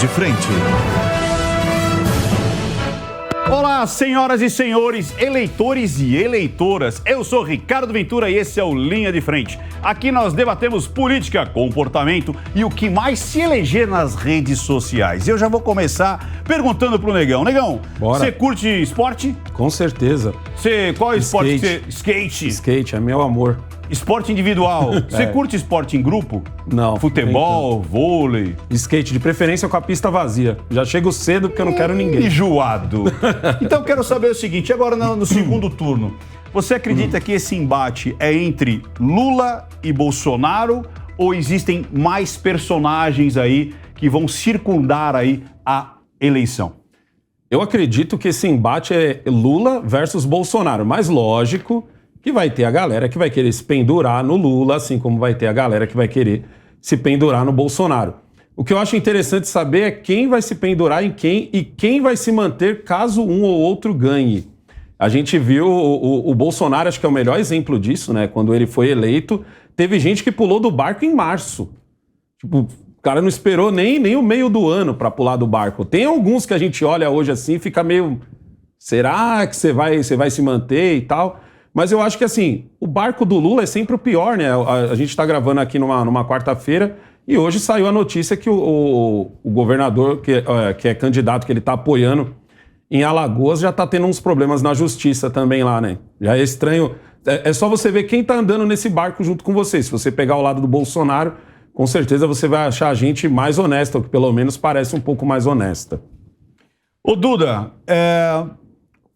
de Frente. Olá, senhoras e senhores, eleitores e eleitoras. Eu sou Ricardo Ventura e esse é o Linha de Frente. Aqui nós debatemos política, comportamento e o que mais se eleger nas redes sociais. Eu já vou começar perguntando pro Negão. Negão, você curte esporte? Com certeza. Qual é o esporte que você... Skate. Skate, é meu amor. Esporte individual. Você curte esporte em grupo? Não. Futebol, vôlei? Skate, de preferência com a pista vazia. Já chego cedo porque eu não quero ninguém. Enjoado. Então eu quero saber o seguinte, agora no segundo turno, você acredita que esse embate é entre Lula e Bolsonaro ou existem mais personagens aí que vão circundar aí a eleição? Eu acredito que esse embate é Lula versus Bolsonaro, mas lógico que vai ter a galera que vai querer se pendurar no Lula, assim como vai ter a galera que vai querer se pendurar no Bolsonaro. O que eu acho interessante saber é quem vai se pendurar em quem e quem vai se manter caso um ou outro ganhe. A gente viu o Bolsonaro, acho que é o melhor exemplo disso, né? Quando ele foi eleito, teve gente que pulou do barco em março. Tipo, o cara não esperou nem o meio do ano para pular do barco. Tem alguns que a gente olha hoje assim e fica meio... Será que você vai se manter e tal? Mas eu acho que, assim, o barco do Lula é sempre o pior, né? A gente está gravando aqui numa quarta-feira e hoje saiu a notícia que o governador, que é candidato, que ele está apoiando em Alagoas, já está tendo uns problemas na justiça também lá, né? Já é estranho. É só você ver quem está andando nesse barco junto com você. Se você pegar o lado do Bolsonaro, com certeza você vai achar a gente mais honesta, ou que pelo menos parece um pouco mais honesta. Ô Duda,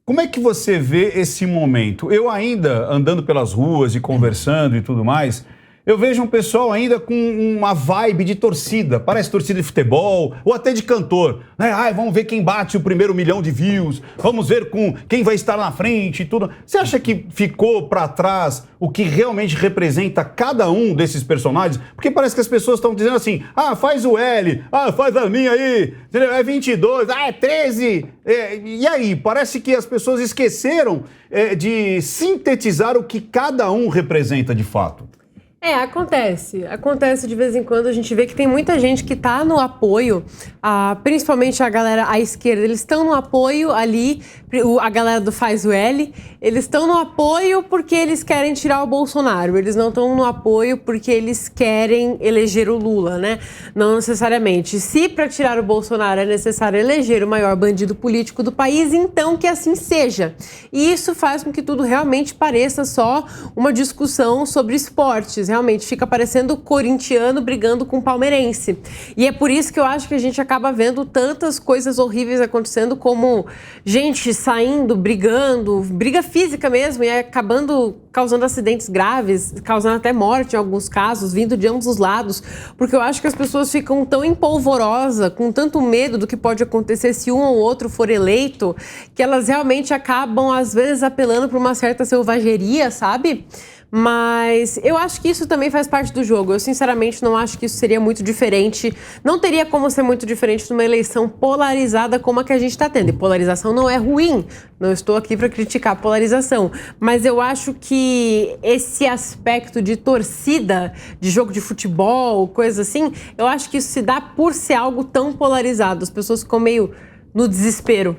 como é que você vê esse momento? Eu ainda, andando pelas ruas e conversando e tudo mais, eu vejo um pessoal ainda com uma vibe de torcida, parece torcida de futebol ou até de cantor, né? Ai, vamos ver quem bate o primeiro 1 milhão de views, vamos ver com quem vai estar na frente e tudo. Você acha que ficou para trás o que realmente representa cada um desses personagens? Porque parece que as pessoas estão dizendo assim, faz o L, faz a minha aí, entendeu? É 22, é 13. E aí, parece que as pessoas esqueceram de sintetizar o que cada um representa de fato. Acontece de vez em quando, a gente vê que tem muita gente que tá no apoio, principalmente a galera à esquerda, eles estão no apoio ali, a galera do Faz o L, eles estão no apoio porque eles querem tirar o Bolsonaro, eles não estão no apoio porque eles querem eleger o Lula, né? Não necessariamente. Se para tirar o Bolsonaro é necessário eleger o maior bandido político do país, então que assim seja. E isso faz com que tudo realmente pareça só uma discussão sobre esportes. Realmente fica parecendo corintiano brigando com palmeirense. E é por isso que eu acho que a gente acaba vendo tantas coisas horríveis acontecendo, como gente saindo, brigando, briga física mesmo, e acabando causando acidentes graves, causando até morte em alguns casos, vindo de ambos os lados, porque eu acho que as pessoas ficam tão empolvorosas, com tanto medo do que pode acontecer se um ou outro for eleito, que elas realmente acabam, às vezes, apelando para uma certa selvageria, sabe? Mas eu acho que isso também faz parte do jogo. Eu, sinceramente, não acho que isso seria muito diferente. Não teria como ser muito diferente numa eleição polarizada como a que a gente está tendo. E polarização não é ruim. Não estou aqui para criticar a polarização. Mas eu acho que esse aspecto de torcida, de jogo de futebol, coisa assim, eu acho que isso se dá por ser algo tão polarizado. As pessoas ficam meio no desespero.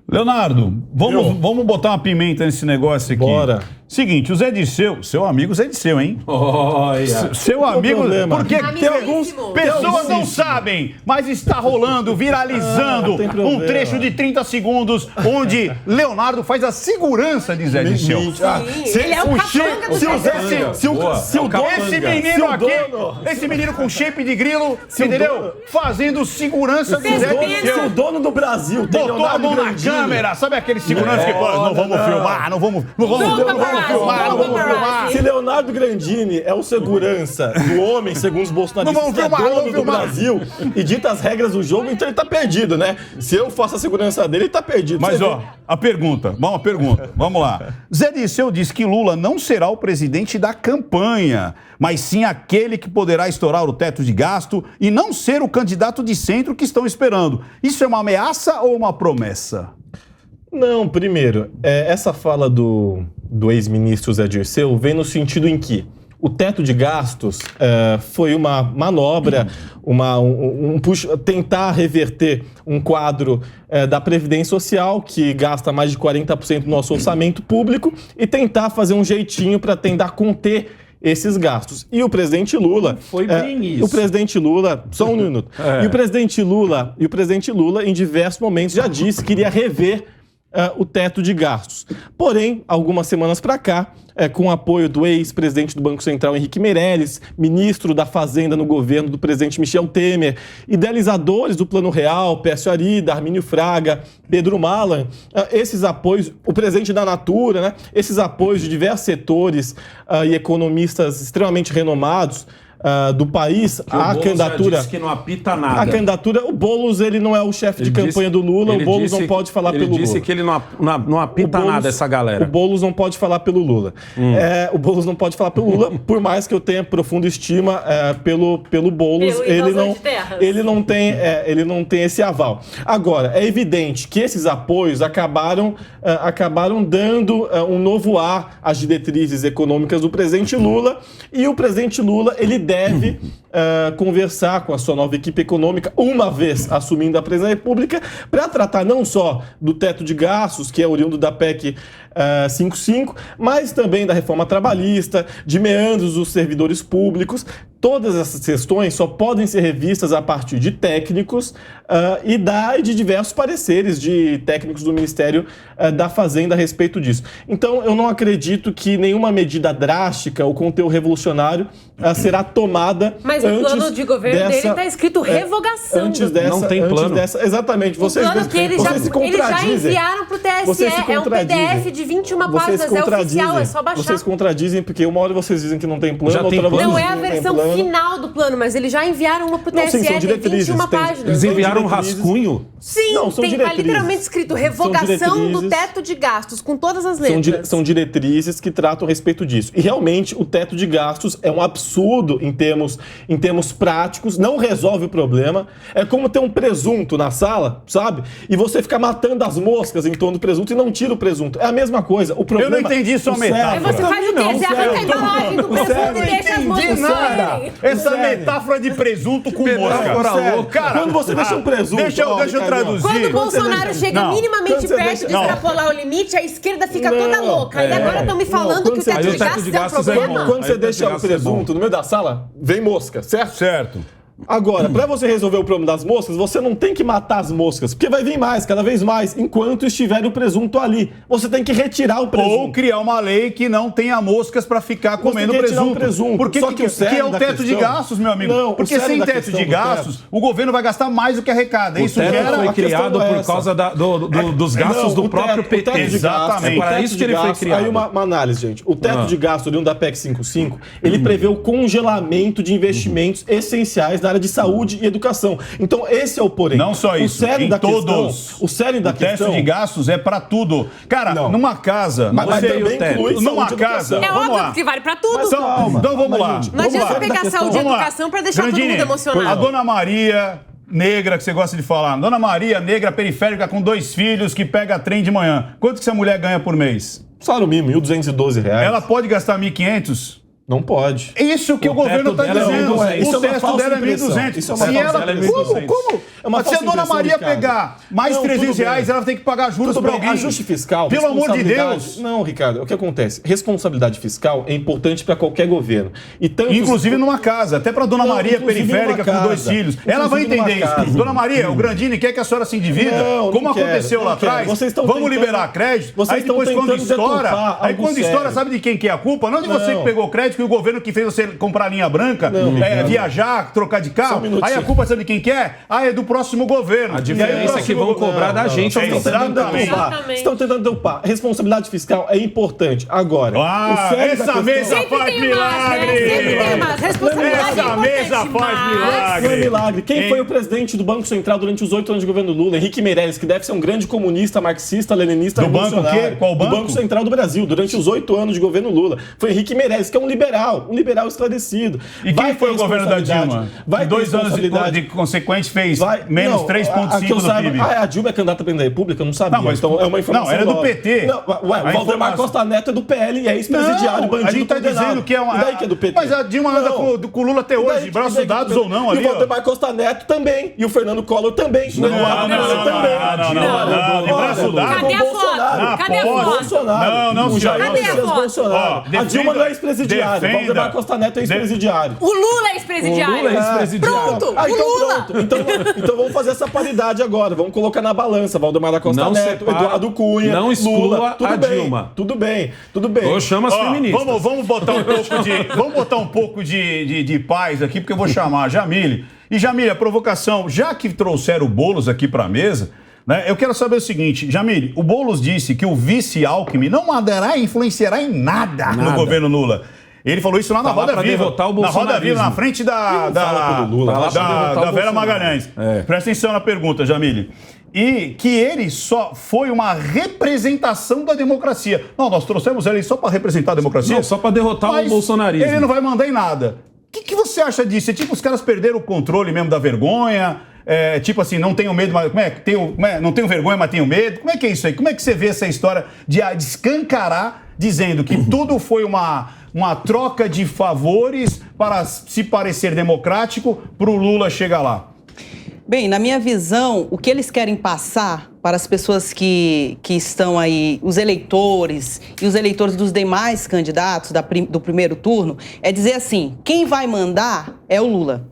Leonardo, vamos botar uma pimenta nesse negócio aqui. Bora. Seguinte, o Zé Disseu, seu amigo Zé Disseu, hein? Olha. Seu amigo, porque tem alguns Amiguíssimo. pessoas não sabem, mas está rolando, viralizando um trecho de 30 segundos onde Leonardo faz a segurança de Zé Disseu. Ele é o capanga do Esse menino com shape de grilo, entendeu? Fazendo segurança de Zé Disseu. Se o dono do Brasil tem Botou a mão na câmera, sabe aquele segurança que fala, não vamos filmar, não vamos filmar. Se Leonardo Grandini é o segurança do homem, segundo os bolsonaristas, que é dono do Brasil e dita as regras do jogo, então ele tá perdido, né? Se eu faço a segurança dele, ele tá perdido. Mas, vamos lá. Zé Disseu diz que Lula não será o presidente da campanha, mas sim aquele que poderá estourar o teto de gasto e não ser o candidato de centro que estão esperando. Isso é uma ameaça ou uma promessa? Não, primeiro, essa fala do ex-ministro Zé Dirceu vem no sentido em que o teto de gastos foi uma manobra, tentar reverter um quadro da Previdência Social, que gasta mais de 40% do nosso orçamento público, e tentar fazer um jeitinho para tentar conter esses gastos. E o presidente Lula... Foi bem isso. O presidente Lula... Só um minuto. E o presidente Lula, em diversos momentos, já disse que iria rever o teto de gastos. Porém, algumas semanas para cá, com o apoio do ex-presidente do Banco Central, Henrique Meirelles, ministro da Fazenda no governo do presidente Michel Temer, idealizadores do Plano Real, Pércio Arida, Armínio Fraga, Pedro Malan, esses apoios, o presidente da Natura, né, esses apoios de diversos setores e economistas extremamente renomados do país, a candidatura... Já disse que não apita nada. A candidatura, o Boulos, ele não é o chefe de campanha do Lula, o Boulos não pode falar pelo Lula. Ele disse que ele não apita nada, essa galera. O Boulos não pode falar pelo Lula. O Boulos não pode falar pelo Lula, por mais que eu tenha profunda estima pelo Boulos, ele não tem esse aval. Agora, é evidente que esses apoios acabaram dando um novo ar às diretrizes econômicas do presidente Lula, e o presidente Lula, ele deve conversar com a sua nova equipe econômica, uma vez assumindo a presidência da República, para tratar não só do teto de gastos, que é oriundo da PEC 55, mas também da reforma trabalhista, de meandros dos servidores públicos. Todas essas questões só podem ser revistas a partir de técnicos e de diversos pareceres de técnicos do Ministério da Fazenda a respeito disso. Então, eu não acredito que nenhuma medida drástica ou conteúdo revolucionário será tomada. Mas o plano de governo dele está escrito revogação. Não tem plano. Exatamente. Vocês já enviaram para o TSE. É um PDF de 21 páginas, é oficial, é só baixar. Vocês contradizem, porque uma hora vocês dizem que não tem plano, outra vez não é a versão final do plano, mas eles já enviaram uma para o TSE, tem 21 páginas. Eles enviaram um rascunho? Sim, está literalmente escrito revogação do teto de gastos, com todas as letras. São diretrizes que tratam a respeito disso. E realmente o teto de gastos é um absurdo em termos práticos, não resolve o problema. É como ter um presunto na sala, sabe? E você ficar matando as moscas em torno do presunto e não tira o presunto. É a mesma coisa. O problema, eu não entendi sua metáfora. Você faz o quê? Você arranca a embalagem do presunto e deixa as moscas saírem. Essa metáfora de presunto com mosca. Cara, quando você deixa um presunto... Deixa eu traduzir. Quando o Bolsonaro chega minimamente perto de extrapolar o limite, a esquerda fica toda louca. E agora estão me falando que o teto de gastos é um problema? Quando você deixa o presunto no meio da sala, vem mosca, certo? Certo. Agora, para você resolver o problema das moscas, você não tem que matar as moscas, porque vai vir mais, cada vez mais, enquanto estiver o presunto ali. Você tem que retirar o presunto. Ou criar uma lei que não tenha moscas para ficar comendo presunto. Porque só que é o teto de gastos, meu amigo. Não, porque sem teto de gastos, o governo vai gastar mais do que arrecada. Isso gera... foi criado por causa dos gastos do próprio PT. Exatamente. É para isso que ele foi criado. Aí uma análise, gente. O teto de gastos da PEC 55, ele prevê o congelamento de investimentos essenciais da área de saúde e educação. Então, esse é o porém. Não só isso, em todos. O sério da questão... O teto de gastos é pra tudo. Cara, numa casa... Mas também inclui numa casa... É óbvio que vale pra tudo. Então vamos lá. Não adianta pegar saúde e educação pra deixar todo mundo emocionado. A dona Maria... negra, que você gosta de falar. Dona Maria, negra, periférica, com 2 filhos, que pega trem de manhã. Quanto que essa mulher ganha por mês? Salário mínimo, R$1.212. Ela pode gastar 1.500? Não pode. Isso que o governo está dizendo. O teto dela é 1.200. Isso é uma falsa impressão. Como? Se a dona Maria pegar mais R$300, ela tem que pagar juros para alguém. Ajuste fiscal. Pelo amor de Deus. Não, Ricardo. O que acontece? Responsabilidade fiscal é importante para qualquer governo. Inclusive numa casa. Até para dona Maria, periférica, com 2 filhos. Ela vai entender isso. Dona Maria, o Grandini quer que a senhora se endivida? Como aconteceu lá atrás? Vamos liberar crédito. Aí depois, quando estoura, aí quando estoura, sabe de quem que é a culpa? Não de você que pegou crédito, que o governo que fez você comprar linha branca, viajar, trocar de carro. Aí a culpa sabe de quem que é? É do próximo governo. A diferença é que vão cobrar da gente. Estão tentando derrubar. Responsabilidade fiscal é importante. Agora, essa mesa faz milagre! Sempre tem mais. Responsabilidade Essa mesa faz Não é milagre. milagre. Quem foi o presidente do Banco Central durante os 8 anos de governo Lula? Henrique Meirelles, que deve ser um grande comunista, marxista, leninista, Do banco o quê? Qual banco? Do Banco Central do Brasil, durante os 8 anos de governo Lula. Foi Henrique Meirelles, que é um liberal esclarecido. E quem foi o governo da Dilma? Vai ter 2 anos responsabilidade. de consequente fez menos 3,5 do PIB. A Dilma é candidata a presidente da República? Eu não sabia. Não, mas então é uma informação. Não, era do nova. PT. Não, o Valdemar Costa Neto é do PL e é ex-presidiário, bandido. A gente tá condenado. dizendo que é uma. E daí que é do PT? Mas a Dilma anda com o Lula até hoje, braços dados ou não ali. E o Valdemar Costa Neto também. E o Fernando Collor também. Não, de braço dado. Cadê a foto? Cadê a foto? Bolsonaro. Não, o Jair Cadê a Messias foto? Bolsonaro. A Dilma não é ex-presidiário. O Valdemar Costa Neto é ex-presidiário. O Lula é ex-presidiário. O Lula é ex-presidiário. Pronto, Ah, então o Lula. pronto. Então vamos fazer essa paridade agora. Vamos colocar na balança. Valdemar da Costa Não Neto, separa, Eduardo Cunha, não exclua Lula. Tudo a bem, Dilma. Tudo bem. Eu chamo as feministas. Vamos botar um pouco de paz aqui, porque eu vou chamar a Jamile. E Jamile, a provocação, já que trouxeram o Boulos aqui para a mesa, né, eu quero saber o seguinte, Jamile, o Boulos disse que o vice Alckmin não influenciará em nada no governo Lula. Ele falou isso lá na Roda Viva. Na Roda Viva, na frente da Vera Magalhães. Presta atenção na pergunta, Jamile. E que ele só foi uma representação da democracia. Não, nós trouxemos ele só para representar a democracia. Não, só para derrotar o bolsonarismo. Ele não vai mandar em nada. O que você acha disso? É tipo, os caras perderam o controle mesmo da vergonha? Tipo assim, não tenho medo, mas não tenho vergonha, mas tenho medo. Como é que é isso aí? Como é que você vê essa história de escancarar, dizendo que tudo foi uma troca de favores para se parecer democrático para o Lula chegar lá? Bem, na minha visão, o que eles querem passar para as pessoas que estão aí, os eleitores e os eleitores dos demais candidatos do primeiro turno, é dizer assim, quem vai mandar é o Lula.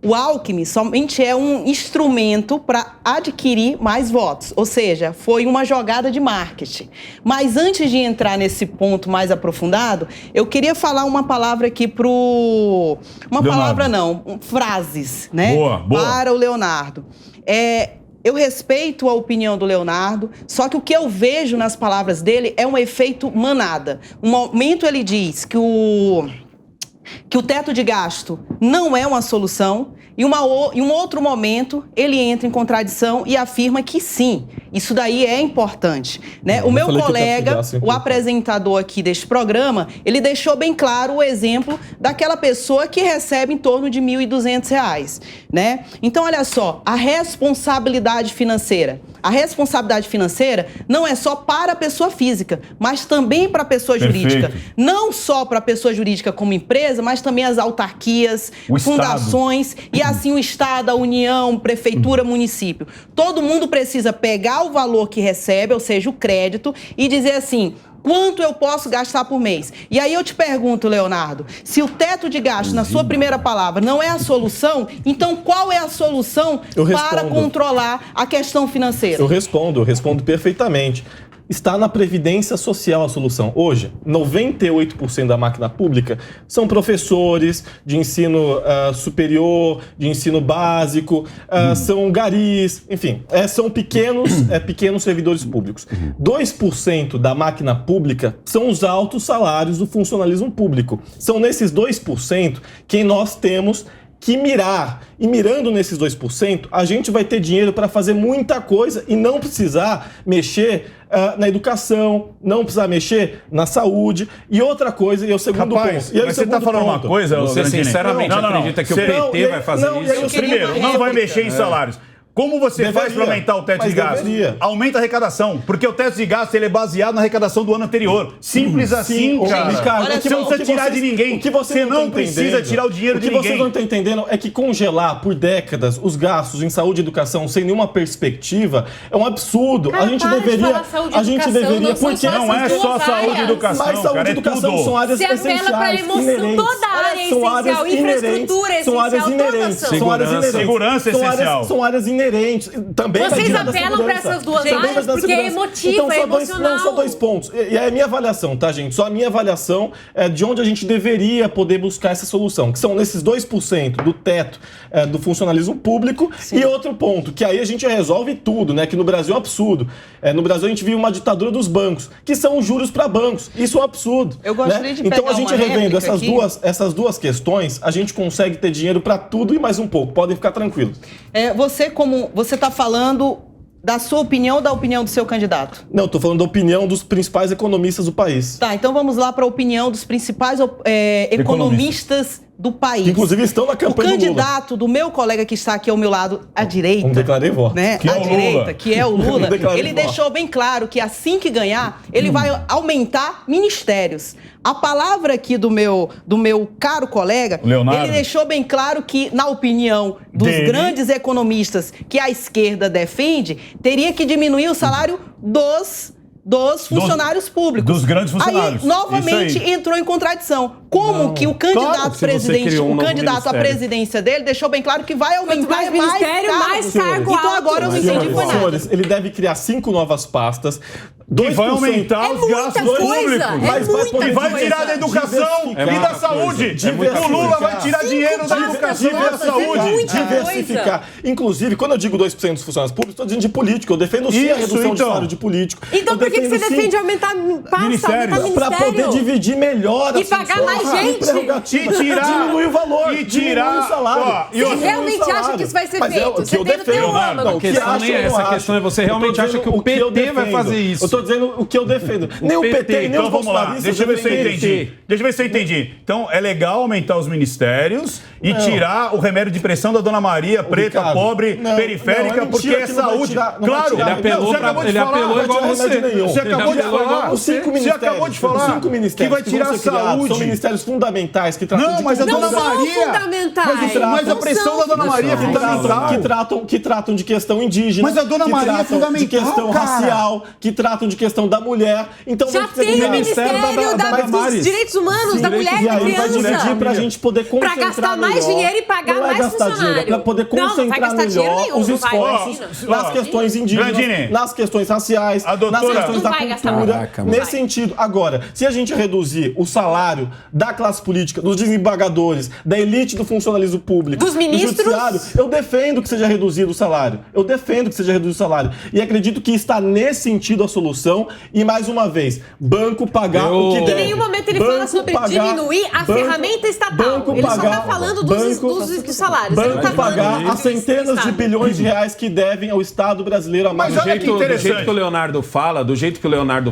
O Alckmin somente é um instrumento para adquirir mais votos, ou seja, foi uma jogada de marketing. Mas antes de entrar nesse ponto mais aprofundado, eu queria falar uma palavra aqui frases, né? Boa. Para o Leonardo. Eu respeito a opinião do Leonardo, só que o que eu vejo nas palavras dele é um efeito manada. Um momento ele diz que o teto de gasto não é uma solução, e em um outro momento ele entra em contradição e afirma que sim, isso daí é importante, né? O meu colega, o apresentador aqui deste programa, ele deixou bem claro o exemplo daquela pessoa que recebe em torno de R$ 1.200, né? Então, olha só, a responsabilidade financeira. A responsabilidade financeira não é só para a pessoa física, mas também para a pessoa jurídica. Não só para a pessoa jurídica como empresa, mas também as autarquias, fundações e assim o Estado, a União, Prefeitura, município. Todo mundo precisa pegar o valor que recebe, ou seja, o crédito, e dizer assim, quanto eu posso gastar por mês? E aí eu te pergunto, Leonardo, se o teto de gasto, na sua primeira palavra, não é a solução, então qual é a solução para controlar a questão financeira? Eu respondo perfeitamente. Está na Previdência Social a solução. Hoje, 98% da máquina pública são professores de ensino superior, de ensino básico, são garis, enfim, são pequenos servidores públicos. 2% da máquina pública são os altos salários do funcionalismo público. São nesses 2% que nós temos que mirar. E mirando nesses 2%, a gente vai ter dinheiro para fazer muita coisa e não precisar mexer na educação, não precisar mexer na saúde. E outra coisa, e é o segundo ponto. Mas você está falando uma coisa, você sinceramente acredita que o PT vai fazer isso? Primeiro, não vai mexer em salários. Como você faz para aumentar o teto de gasto? Aumenta a arrecadação, porque o teto de gasto ele é baseado na arrecadação do ano anterior. Simples assim, cara. Você não precisa tirar de ninguém. Você não precisa tirar o dinheiro de ninguém. O que vocês não estão entendendo é que congelar por décadas os gastos em saúde e educação sem nenhuma perspectiva é um absurdo. Cara, a gente deveria, porque não é só saúde e educação, mas saúde e educação são áreas essenciais. Você apela para a emoção, toda a área é essencial, infraestrutura é essencial, são áreas inerentes. Segurança é essencial. São áreas inerentes. diferentes. Também vai Vocês tirar da apelam pra segurança. essas duas Também vai áreas da porque é segurança. emotivo, Então, é só emocional. só dois pontos. E é a minha avaliação, tá, gente? Só a minha avaliação é de onde a gente deveria poder buscar essa solução, que são nesses 2% do teto do funcionalismo público. E outro ponto, que aí a gente resolve tudo, né? Que no Brasil é um absurdo. No Brasil a gente vive uma ditadura dos bancos, que são os juros para bancos. Isso é um absurdo. Eu gostaria de pegar Então a gente uma revendo réplica essas duas questões, a gente consegue ter dinheiro para tudo e mais um pouco. Podem ficar tranquilos. Você está falando da sua opinião ou da opinião do seu candidato? Não, estou falando da opinião dos principais economistas do país. Tá, então vamos lá para a opinião dos principais economistas do país. Que, inclusive, estão na campanha do candidato do meu colega que está aqui ao meu lado, à direita. Não declarei voto. Né? Que é à o direita, Lula. que é o Lula. Não declarei Ele voto. deixou bem claro que assim que ganhar, ele vai aumentar ministérios. A palavra aqui do meu caro colega, Leonardo. ele deixou bem claro que, na opinião dos Dele. grandes economistas que a esquerda defende, teria que diminuir o salário dos funcionários públicos. dos grandes funcionários. Aí, novamente, Isso aí. entrou em contradição. Como que o candidato Claro, se você presidente, criou um o novo candidato à ministério. presidência dele, deixou bem claro que vai Quanto aumentar mais ministério, mais cargo Então alto. agora eu não entendi foi nada. Senhores, ele deve criar 5 novas pastas. Que vai aumentar É os muita gastos coisa, públicos. é Mas vai muita poder E vai coisa. tirar da educação e da saúde. O Lula vai tirar dinheiro da educação e da saúde. Diversificar. Inclusive, quando eu digo 2% dos funcionários públicos, estou dizendo de político. Eu defendo sim a Isso, redução de então. salário de político. Então Eu por que defendo, você sim, defende aumentar pasta, Ministério. aumentar Para poder ministério? dividir melhor E as pagar funções, mais gente. prerrogativas, E tirar- diminui o valor, e tirar- diminui o salário. Ó, e Você outra- diminui o realmente acha salário. que isso vai ser Mas é feito? o que Você eu tem no teu defendo. âmago. Não, A o que questão acha, nem é eu não essa, a acho. questão é você Eu tô realmente acha dizendo que o que eu PT vai defendo. fazer isso. Eu tô dizendo o que eu defendo. Nem o PT, nem Então os vamos lá, bolsonaristas deixa eu ver se eu defendem. entendi. Deixa eu ver se eu entendi. Então é legal aumentar os ministérios e tirar o remédio de pressão da Dona Maria, preta, Ricardo, pobre, não, periférica, não, é porque mentira é que não vai saúde. tirar- não vai Claro, tirar. Ele apelou você pra- acabou de ele falar. apelou igual Não vai tirar você. remédio nenhum. Você acabou de Ele apelou falar. igual Os 5 Você ministérios, acabou de falar os 5 ministérios que vai tirar vão a ser criados saúde. São ministérios fundamentais que tratam Não, de mas a conduta- Dona Não são Maria. fundamentais. Mas a pressão da Dona Maria é Não, fundamental. que tratam de questão indígena. Mas a Dona que Maria é tratam fundamental, de questão cara. racial, que tratam de questão da mulher. Então Já vai ter tem que o criar- Ministério dos Damares. Direitos Humanos, Sim, da mulher e E da aí vai criança. dividir pra gente poder concentrar gastar mais melhor. dinheiro e pagar Não é mais gastar funcionário. dinheiro, é pra poder Não, não vai concentrar gastar dinheiro melhor nenhum, os não vai, esforços imagina. nas questões indígenas, Grandini. nas questões raciais, A doutora- nas questões Não da vai gastar. cultura. Caraca, mano. Nesse sentido. Agora, se a gente reduzir o salário da classe política, dos desembargadores, da elite do funcionalismo público, Dos ministros. do judiciário, eu defendo que seja reduzido o salário. Eu defendo que seja reduzido o salário. E acredito que está nesse sentido a solução. E mais uma vez, banco pagar o que Em deve. Em nenhum momento ele fala sobre diminuir a ferramenta estatal. Ele só está falando dos salários. Ele não Banco tá falando pagar do as centenas de Estado. bilhões de reais que devem ao Estado brasileiro há mais Mas de olha que interessante. Do jeito que o Leonardo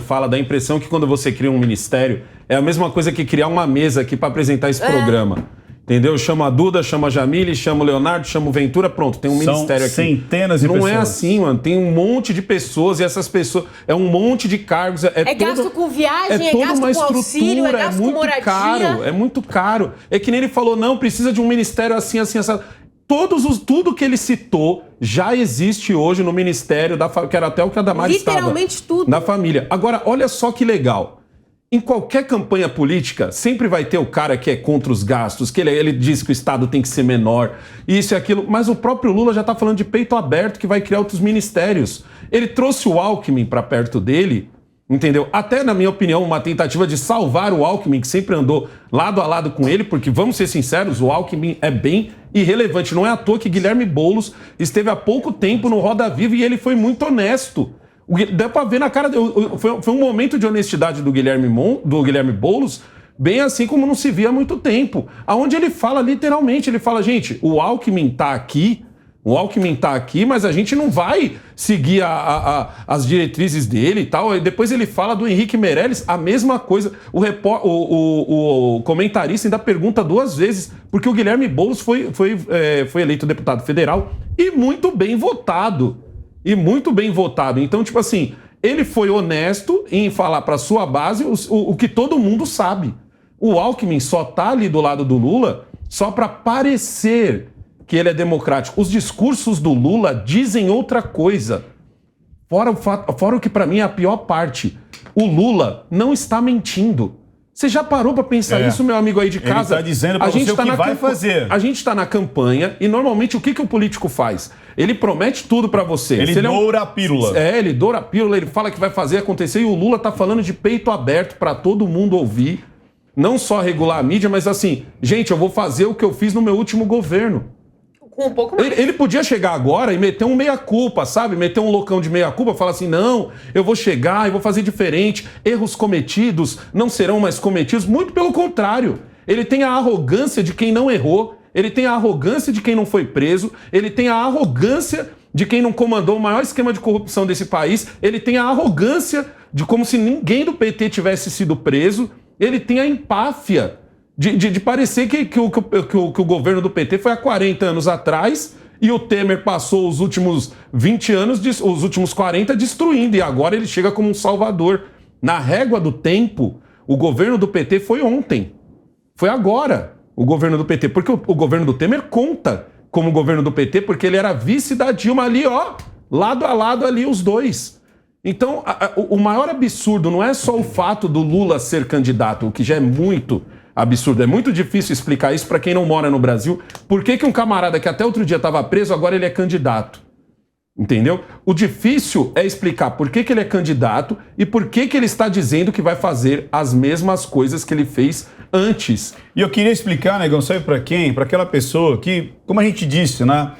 fala, dá a impressão que quando você cria um ministério, é a mesma coisa que criar uma mesa aqui para apresentar esse programa. Entendeu? Chama a Duda, chama a Jamile, chama o Leonardo, chama o Ventura, pronto, tem um São ministério aqui. centenas de Não pessoas. é assim, mano. Tem um monte de pessoas e essas pessoas. É um monte de cargos. É gasto com viagem, é toda gasto uma com auxílio, é estrutura, gasto com muito moradia. caro. É muito caro. É que nem ele falou, não, precisa de um ministério assim, assim, assim. Tudo que ele citou já existe hoje no Ministério da Família, que era até o que a Damares estava. Literalmente tudo. Na família. Agora, olha só que legal. Em qualquer campanha política, sempre vai ter o cara que é contra os gastos, que ele diz que o Estado tem que ser menor, isso e aquilo, mas o próprio Lula já está falando de peito aberto que vai criar outros ministérios. Ele trouxe o Alckmin para perto dele, entendeu? Até, na minha opinião, uma tentativa de salvar o Alckmin, que sempre andou lado a lado com ele, porque, vamos ser sinceros, o Alckmin é bem irrelevante. Não é à toa que Guilherme Boulos esteve há pouco tempo no Roda Viva e ele foi muito honesto. Dá pra ver na cara... Foi um momento de honestidade do Guilherme Boulos, bem assim como não se via há muito tempo. Aonde ele fala, literalmente, ele fala, gente, o Alckmin tá aqui, mas a gente não vai seguir as diretrizes dele e tal. E depois ele fala do Henrique Meirelles, a mesma coisa. O comentarista ainda pergunta 2 vezes, porque o Guilherme Boulos foi eleito deputado federal e muito bem votado. Então, tipo assim, ele foi honesto em falar para sua base o que todo mundo sabe. O Alckmin só tá ali do lado do Lula só para parecer que ele é democrático. Os discursos do Lula dizem outra coisa. Fora o que para mim é a pior parte. O Lula não está mentindo. Você já parou para pensar nisso, meu amigo aí de casa? Ele tá dizendo pra você o que vai fazer. A gente está na campanha e normalmente o que o político faz? Ele promete tudo para você. Ele doura a pílula. Ele doura a pílula, ele fala que vai fazer acontecer e o Lula tá falando de peito aberto para todo mundo ouvir. Não só regular a mídia, mas assim, gente, eu vou fazer o que eu fiz no meu último governo. Com um pouco mais. Ele podia chegar agora e meter um meia-culpa, sabe? Meter um loucão de meia-culpa, falar assim, não, eu vou chegar e vou fazer diferente. Erros cometidos não serão mais cometidos. Muito pelo contrário. Ele tem a arrogância de quem não errou. Ele tem a arrogância de quem não foi preso. Ele tem a arrogância de quem não comandou o maior esquema de corrupção desse país. Ele tem a arrogância de como se ninguém do PT tivesse sido preso. Ele tem a empáfia de parecer que o governo do PT foi há 40 anos atrás e o Temer passou os últimos 20 anos, os últimos 40 destruindo, e agora ele chega como um salvador. Na régua do tempo, o governo do PT foi ontem. Foi agora o governo do PT, porque o governo do Temer conta como governo do PT, porque ele era vice da Dilma ali, ó, lado a lado ali os dois. Então, o maior absurdo não é só o fato do Lula ser candidato, o que já é muito absurdo. É muito difícil explicar isso para quem não mora no Brasil. Por que um camarada que até outro dia estava preso, agora ele é candidato? Entendeu? O difícil é explicar por que ele é candidato e por que ele está dizendo que vai fazer as mesmas coisas que ele fez antes. E eu queria explicar, Negão, sabe para quem? Para aquela pessoa que, como a gente disse, né?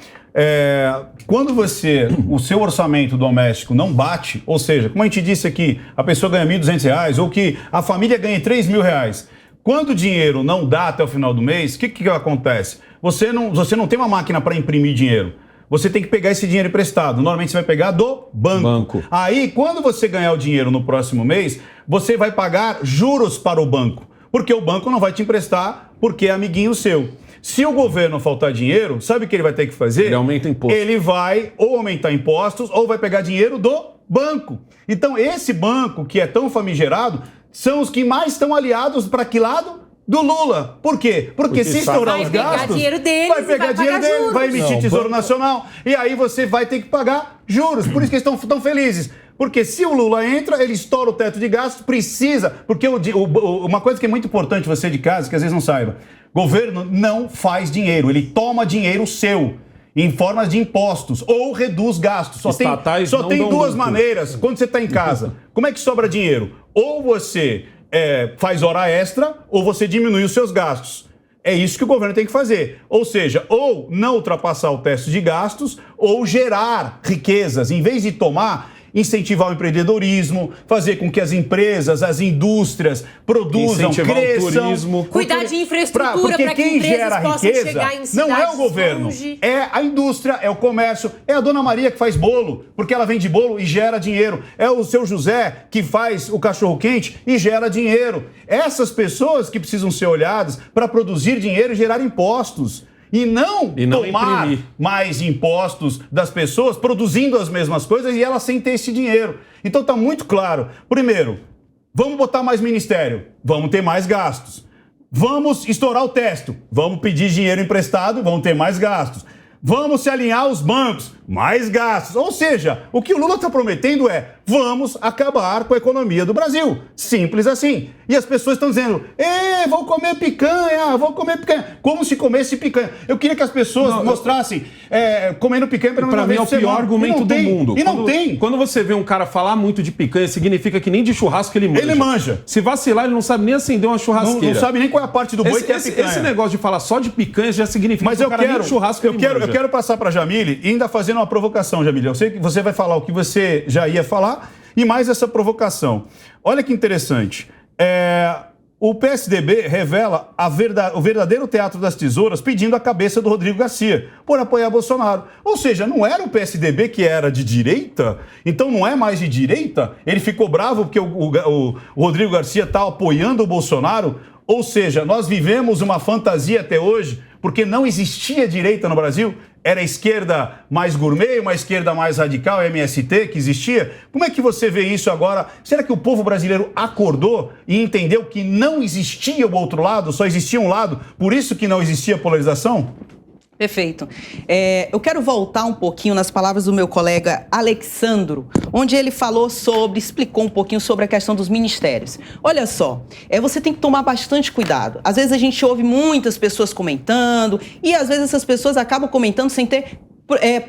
Quando o seu orçamento doméstico não bate, ou seja, como a gente disse aqui, a pessoa ganha R$1.200 ou que a família ganha R$3.000, quando o dinheiro não dá até o final do mês, o que acontece? Você não tem uma máquina para imprimir dinheiro. Você tem que pegar esse dinheiro emprestado. Normalmente você vai pegar do banco. Aí, quando você ganhar o dinheiro no próximo mês, você vai pagar juros para o banco. Porque o banco não vai te emprestar porque é amiguinho seu. Se o governo faltar dinheiro, sabe o que ele vai ter que fazer? Ele aumenta imposto. Ele vai ou aumentar impostos ou vai pegar dinheiro do banco. Então, esse banco que é tão famigerado são os que mais estão aliados para que lado? Do Lula. Por quê? Porque se estourar os gastos, vai pegar dinheiro deles, vai pegar dinheiro deles, vai emitir Tesouro Nacional e aí você vai ter que pagar juros. Por isso que eles estão tão felizes. Porque se o Lula entra, ele estoura o teto de gastos, precisa... Porque uma coisa que é muito importante você de casa, que às vezes não saiba, governo não faz dinheiro, ele toma dinheiro seu em formas de impostos ou reduz gastos. Só tem duas maneiras quando você está em casa. Como é que sobra dinheiro? Ou você faz hora extra ou você diminui os seus gastos. É isso que o governo tem que fazer. Ou seja, ou não ultrapassar o teto de gastos ou gerar riquezas. Em vez de incentivar o empreendedorismo, fazer com que as empresas, as indústrias produzam, cresçam. O turismo. Cuidar de infraestrutura para que empresas possam chegar em cidades não é o governo, longe. É a indústria, é o comércio, é a Dona Maria que faz bolo, porque ela vende bolo e gera dinheiro. É o seu José que faz o cachorro-quente e gera dinheiro. Essas pessoas que precisam ser olhadas para produzir dinheiro e gerar impostos. E não tomar imprimir mais impostos das pessoas produzindo as mesmas coisas e elas sem ter esse dinheiro. Então está muito claro. Primeiro, vamos botar mais ministério, vamos ter mais gastos. Vamos estourar o teto, vamos pedir dinheiro emprestado, vamos ter mais gastos. Vamos se alinhar aos bancos, mais gastos. Ou seja, o que o Lula está prometendo é: vamos acabar com a economia do Brasil. Simples assim. E as pessoas estão dizendo: vou comer picanha, vou comer picanha. Como se comesse picanha. Eu queria que as pessoas mostrassem comendo picanha para mim é o pior argumento do mundo. E não tem. Quando você vê um cara falar muito de picanha, significa que nem de churrasco ele manja. Ele manja. Se vacilar, ele não sabe nem acender uma churrasqueira. Não sabe nem qual é a parte do boi que é a picanha. Esse negócio de falar só de picanha já significa que o cara nem de churrasco ele manja. Eu quero passar para a Jamile e ainda fazendo uma provocação, Jamile. Eu sei que você vai falar o que você já ia falar e mais essa provocação. Olha que interessante. O PSDB revela o verdadeiro teatro das tesouras pedindo a cabeça do Rodrigo Garcia por apoiar Bolsonaro. Ou seja, não era o PSDB que era de direita? Então não é mais de direita? Ele ficou bravo porque o Rodrigo Garcia está apoiando o Bolsonaro? Ou seja, nós vivemos uma fantasia até hoje porque não existia direita no Brasil? Era a esquerda mais gourmet, uma esquerda mais radical, MST, que existia? Como é que você vê isso agora? Será que o povo brasileiro acordou e entendeu que não existia o outro lado, só existia um lado, por isso que não existia polarização? Perfeito. Eu quero voltar um pouquinho nas palavras do meu colega Alexandro, onde ele explicou um pouquinho sobre a questão dos ministérios. Olha só, você tem que tomar bastante cuidado. Às vezes a gente ouve muitas pessoas comentando e às vezes essas pessoas acabam comentando sem ter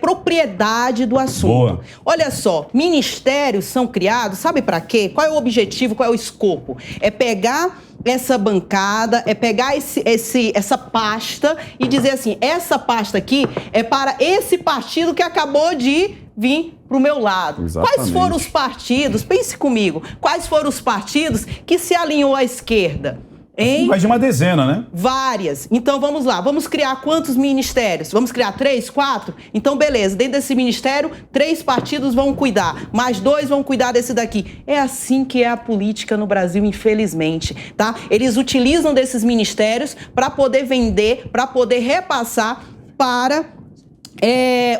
propriedade do assunto. Boa. Olha só, ministérios são criados, sabe para quê? Qual é o objetivo, qual é o escopo? É pegar essa bancada, é pegar essa pasta e dizer assim, essa pasta aqui é para esse partido que acabou de vir para o meu lado. Exatamente. Quais foram os partidos, pense comigo, quais foram os partidos que se alinhou à esquerda? Mais de uma dezena, né? Várias. Então vamos lá, vamos criar quantos ministérios? Vamos criar 3, 4? Então beleza, dentro desse ministério, 3 partidos vão cuidar, mais 2 vão cuidar desse daqui. É assim que é a política no Brasil, infelizmente, tá? Eles utilizam desses ministérios para poder vender, para poder repassar para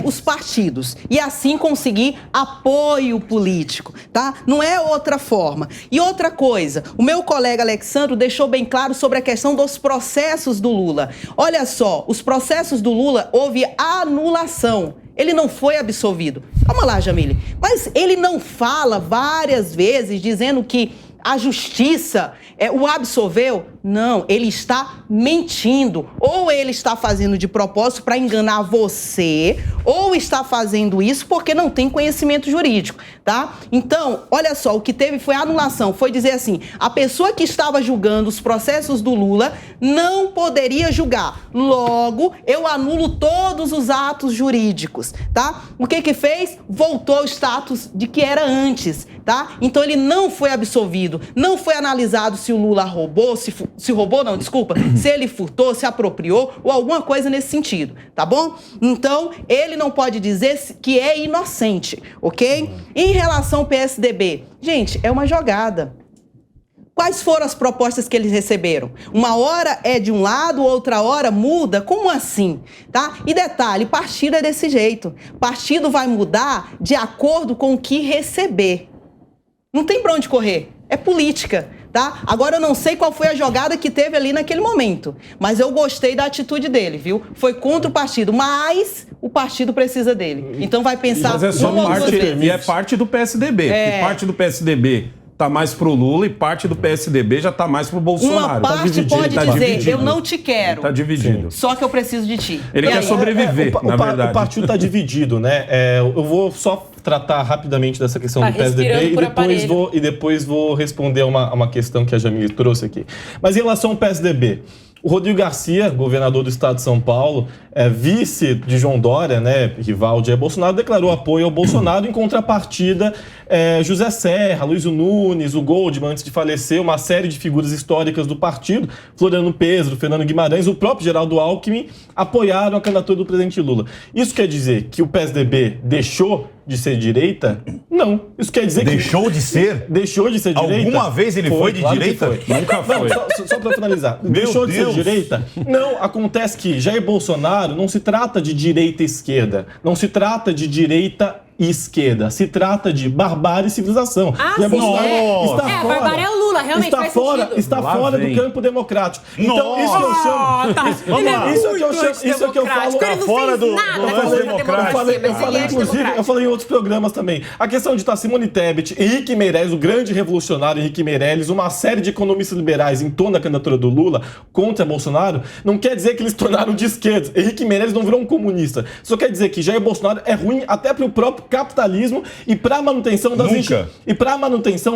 os partidos e assim conseguir apoio político, tá? Não é outra forma. E outra coisa, o meu colega Alexandro deixou bem claro sobre a questão dos processos do Lula. Olha só, os processos do Lula houve anulação. Ele não foi absolvido. Calma lá, Jamile. Mas ele não fala várias vezes dizendo que a justiça o absolveu? Não, ele está mentindo. Ou ele está fazendo de propósito para enganar você, ou está fazendo isso porque não tem conhecimento jurídico, tá? Então, olha só, o que teve foi anulação. Foi dizer assim, a pessoa que estava julgando os processos do Lula não poderia julgar. Logo, eu anulo todos os atos jurídicos, tá? O que fez? Voltou ao status de que era antes, tá? Então, ele não foi absolvido. Não foi analisado se o Lula roubou, se roubou não, desculpa, se ele furtou, se apropriou ou alguma coisa nesse sentido, tá bom? Então, ele não pode dizer que é inocente, ok? Em relação ao PSDB, gente, é uma jogada. Quais foram as propostas que eles receberam? Uma hora é de um lado, outra hora muda? Como assim? Tá? E detalhe, partido é desse jeito. Partido vai mudar de acordo com o que receber. Não tem pra onde correr. É política, tá? Agora eu não sei qual foi a jogada que teve ali naquele momento, mas eu gostei da atitude dele, viu? Foi contra o partido, mas o partido precisa dele. Então vai pensar... Mas é só parte, e é parte do PSDB. Porque parte do PSDB tá mais pro Lula e parte do PSDB já tá mais pro Bolsonaro. Uma parte pode dizer, eu não te quero. Tá dividido. Só que eu preciso de ti. Ele quer sobreviver, na verdade. O partido tá dividido, né? Eu vou só tratar rapidamente dessa questão do PSDB e depois vou responder uma questão que a Jamile trouxe aqui. Mas em relação ao PSDB, o Rodrigo Garcia, governador do estado de São Paulo, vice de João Dória, né, rival de Jair Bolsonaro, declarou apoio ao Bolsonaro. Em contrapartida, José Serra, Luísio Nunes, o Goldman, antes de falecer, uma série de figuras históricas do partido, Floriano Pêssaro, Fernando Guimarães, o próprio Geraldo Alckmin, apoiaram a candidatura do presidente Lula. Isso quer dizer que o PSDB deixou de ser direita? Não. Isso quer dizer Deixou de ser? Deixou de ser direita? Alguma vez ele foi de direita? Nunca foi. Só para finalizar. Deixou de ser direita? Não. Acontece que Jair Bolsonaro não se trata de direita e esquerda. Não se trata de direita e esquerda. Se trata de barbárie e civilização. Jair Bolsonaro está fora. Barbárie é o Lula, realmente faz sentido. Está fora do campo democrático. Então, isso que eu chamo... Isso é que eu falo... Ele não fora fez do nada democrático. Eu falei em outros programas também. A questão de estar Simone Tebet, Henrique Meirelles, o grande revolucionário Henrique Meirelles, uma série de economistas liberais em torno da candidatura do Lula contra Bolsonaro, não quer dizer que eles tornaram de esquerda. Henrique Meirelles não virou um comunista. Só quer dizer que Jair Bolsonaro é ruim até para o próprio capitalismo e para a manutenção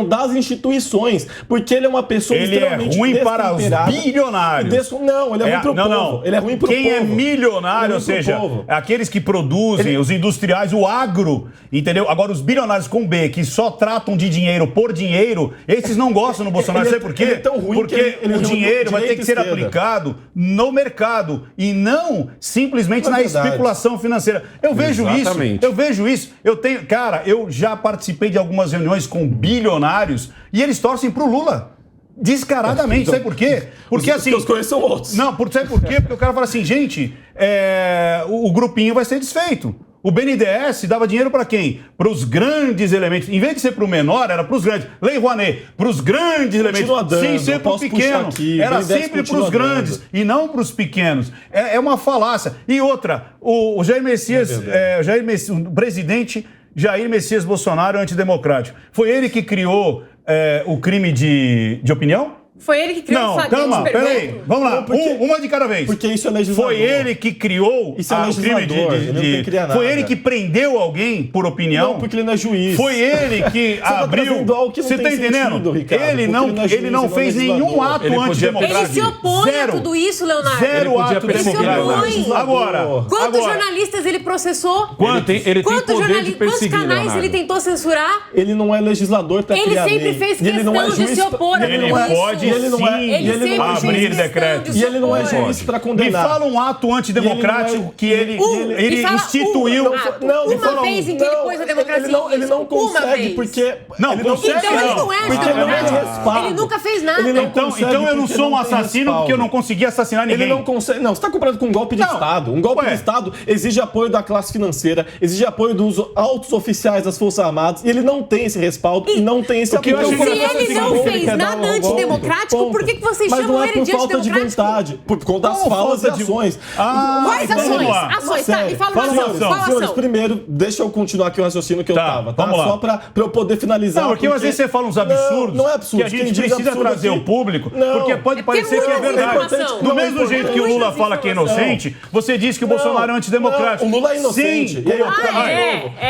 das instituições, porque ele é uma pessoa extremamente ruim para os bilionários. Não, ele é ruim para o povo. Ele é ruim para o povo. Quem é milionário, ou seja, aqueles que produzem, os industriais, o agro, entendeu? Agora, os bilionários com B, que só tratam de dinheiro por dinheiro, esses não gostam do Bolsonaro. Sabe por quê? Ele é tão ruim porque o dinheiro vai ter que ser aplicado no mercado e não simplesmente na especulação financeira. Eu vejo isso. Eu já participei de algumas reuniões com bilionários e eles torcem pro Lula. Descaradamente, sabe por quê? Porque assim... Os coisas são outros. Não, sabe por quê? Porque o cara fala assim, gente, o grupinho vai ser desfeito. O BNDES dava dinheiro para quem? Para os grandes elementos. Em vez de ser para o menor, era para os grandes. Lei Rouanet, para os grandes elementos. Sem ser para o pequeno. Era sempre para os grandes e não para os pequenos. É uma falácia. E outra, o Jair Messias, o presidente Jair Messias Bolsonaro, antidemocrático. Foi ele que criou o crime de opinião? Foi ele que criou o flagrante. Calma, peraí. Vamos lá. Uma de cada vez. Porque isso é legislador. Foi ele que criou isso é legislador, o crime de foi ele que prendeu alguém por opinião? Não, porque ele não é juiz. Foi ele que abriu... Você tá entendendo? Ricardo, ele não fez nenhum ato antidemocrático. Ele se opõe a tudo isso, Leonardo. Zero ato democrático. Agora... Quantos jornalistas ele processou? Ele tem poder de perseguir, quantos canais Leonardo. ele tentou censurar? Ele não é legislador para criar lei. Ele sempre fez questão de se opor a Ele pode sim abrir decretos. E ele não é juiz para condenar. Me fala um ato antidemocrático que ele instituiu. Uma vez em que ele pôs a democracia. Ele não consegue porque... Não, consegue então ele não é antidemocrático. Ele nunca fez nada. Então eu não sou um assassino porque eu não consegui assassinar ninguém. Ele não consegue... Não, você está comparando com um golpe de Estado. Um golpe de Estado exige apoio da classe financeira, exige apoio dos altos oficiais das Forças Armadas, e ele não tem esse respaldo e não tem esse apoio. Se ele não fez nada antidemocrático, por que vocês chamam ele de antidemocrático? Mas não é por falta de vontade, por conta das falas e ações. Quais ações? Ações, tá, me fala uma ação. Senhores, primeiro, deixa eu continuar aqui o raciocínio que eu tava, tá? Só pra eu poder finalizar. Não, porque às vezes você fala uns absurdos. Não é absurdo. Que a gente precisa trazer o público, porque pode parecer que é verdade. Do mesmo jeito que o Lula fala que é inocente, você diz que o Bolsonaro é antidemocrático. O Lula é inocente. Sim.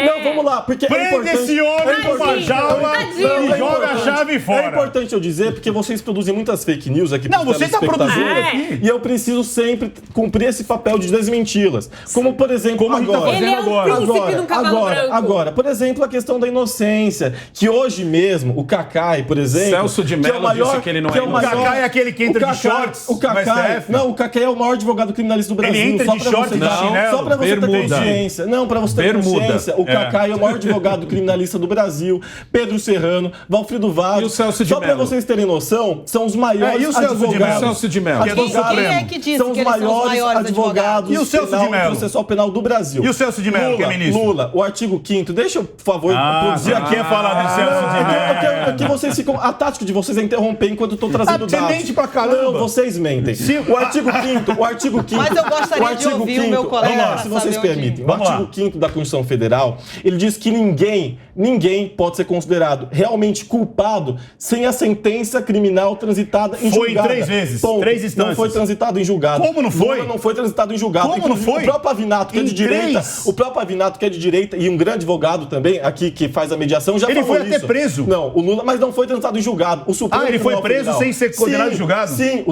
Não, vamos lá, porque prende esse homem numa jaula e joga a chave fora. É importante eu dizer, porque vocês produzem muitas fake news aqui. Não, você está produzindo aqui. E eu preciso sempre cumprir esse papel de desmenti-las. Como, por exemplo, agora. Ele é um príncipe num cavalo branco. Agora, por exemplo, a questão da inocência. Que hoje mesmo, o Cacai, por exemplo... Celso de Mello disse que ele não é inocente. O Cacai é aquele que entra de shorts. O Cacai é o maior advogado criminalista do Brasil. Ele entra de shorts e chinelo. Só pra você ter consciência. Não, pra você ter consciência. O Cacai é o maior advogado criminalista do Brasil. Pedro Serrano, Valfrido Vaz. E o Celso de Mello? Só pra vocês terem noção, são os maiores advogados. Celso de Mello. Quem é que disse são que os eles são os maiores advogados? E o Celso de Mello? Processual penal do Brasil. E o Celso de Mello, que é ministro? Lula, o artigo 5º, deixa eu, por favor, produzir aqui. Quem falar do Celso de Mello? Aqui vocês ficam... A tática de vocês é interromper enquanto eu tô trazendo dados. Você mente pra caramba. Não, vocês mentem. O artigo 5º... Mas eu gostaria de ouvir o meu colega. Se vocês permitem. O artigo 5º da Constituição Federal, ele diz que ninguém pode ser considerado realmente culpado sem a sentença criminal transitada em julgado. Foi 3 vezes, Ponto. 3 instâncias. Não foi transitado em julgado. Como não foi? Lula não foi transitado em julgado. Como não foi? O próprio Pavinato, que é de direita, e um grande advogado também, aqui, que faz a mediação, já falou isso. Ele foi até preso. Não, o Lula, mas não foi transitado em julgado. O Supremo ele foi preso Federal, sem ser condenado em julgado? Sim,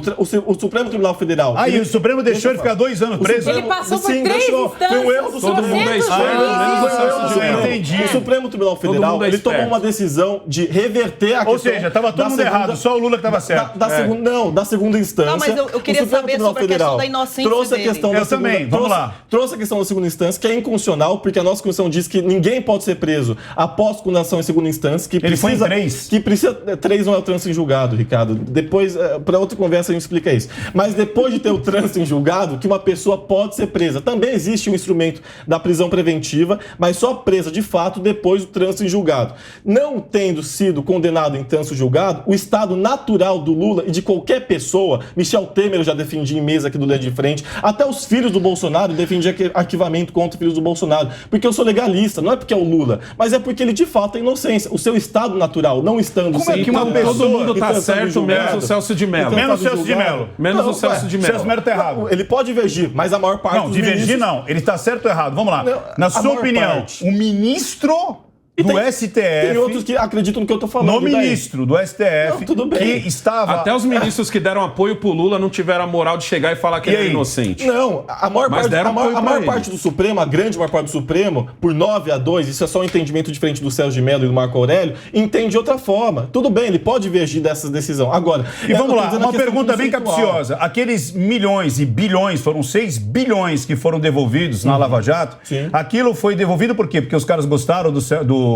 o Supremo Tribunal Federal. E o Supremo deixou ele ficar 2 anos preso? Ele passou por 3 instâncias. Foi um erro do Todo mundo é esperto. Entendi. O Supremo Tribunal Federal, ele tomou uma decisão de reverter a questão... Ou seja, estava todo mundo errado, só o Lula que estava certo. Da segunda instância. Não, mas eu queria saber sobre a questão da inocência trouxe dele. a questão da segunda, também, vamos lá. Trouxe a questão da segunda instância, que é inconstitucional, porque a nossa Constituição diz que ninguém pode ser preso após condenação em segunda instância. Que ele foi em 3. Que precisa... 3 não é o trânsito em julgado, Ricardo. Depois, para outra conversa, a gente explica isso. Mas depois de ter o trânsito em julgado, que uma pessoa pode ser presa. Também existe um instrumento da prisão preventiva, mas só presa de fato depois do trânsito em julgado. Não tendo sido condenado em trânsito julgado, o estado natural do Lula e de qualquer pessoa, Michel Temer eu já defendi em mesa aqui do Linha de Frente, até os filhos do Bolsonaro defendi arquivamento contra os filhos do Bolsonaro, porque eu sou legalista, não é porque é o Lula, mas é porque ele de fato é inocência. O seu estado natural, não estando Como é que uma pessoa... Todo mundo tá certo, menos o Celso de Mello. Menos o Celso de Mello. Menos o Celso de Mello. Celso de Mello tá errado. Ele pode divergir, mas a maior parte não, dos divergir ministros... não. Ele está certo ou errado? Vamos lá. Não, na sua opinião, o ministro do STF... Tem outros que acreditam no que eu tô falando. No ministro do STF, tudo bem. que estava... Até os ministros que deram apoio pro Lula não tiveram a moral de chegar e falar que ele era inocente. Não, a maior parte do Supremo, a grande maior parte do Supremo, por 9-2, isso é só um entendimento diferente do Sérgio de Mello e do Marco Aurélio, entende de outra forma. Tudo bem, ele pode divergir dessa decisão. Agora, e vamos lá, uma pergunta bem capciosa. Aqueles milhões e bilhões, foram 6 bilhões que foram devolvidos na Lava Jato, aquilo foi devolvido por quê? Porque os caras gostaram do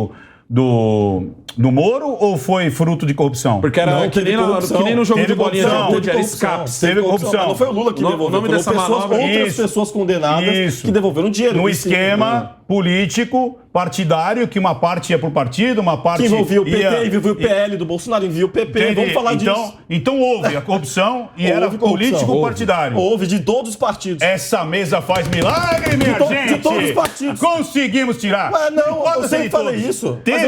do Moro ou foi fruto de corrupção? Porque era Não, que nem no jogo de bolinha de gude, era corrupção. escapes. Teve corrupção. Mas não foi o Lula que devolveu. O nome Foram dessa pessoas, manobra- outras pessoas condenadas que devolveram dinheiro. No esquema político, partidário, que uma parte ia pro partido, uma parte Que envolvia o PT, ia... envolvia o PL do Bolsonaro, envolvia o PP. Entendi. Vamos falar disso. Então houve a corrupção e era Houve corrupção. político-partidário. Houve de todos os partidos. Essa mesa faz milagre, minha gente! De todos os partidos. Conseguimos tirar. Mas não, Pode eu ser sempre de falei todos. isso. Teve,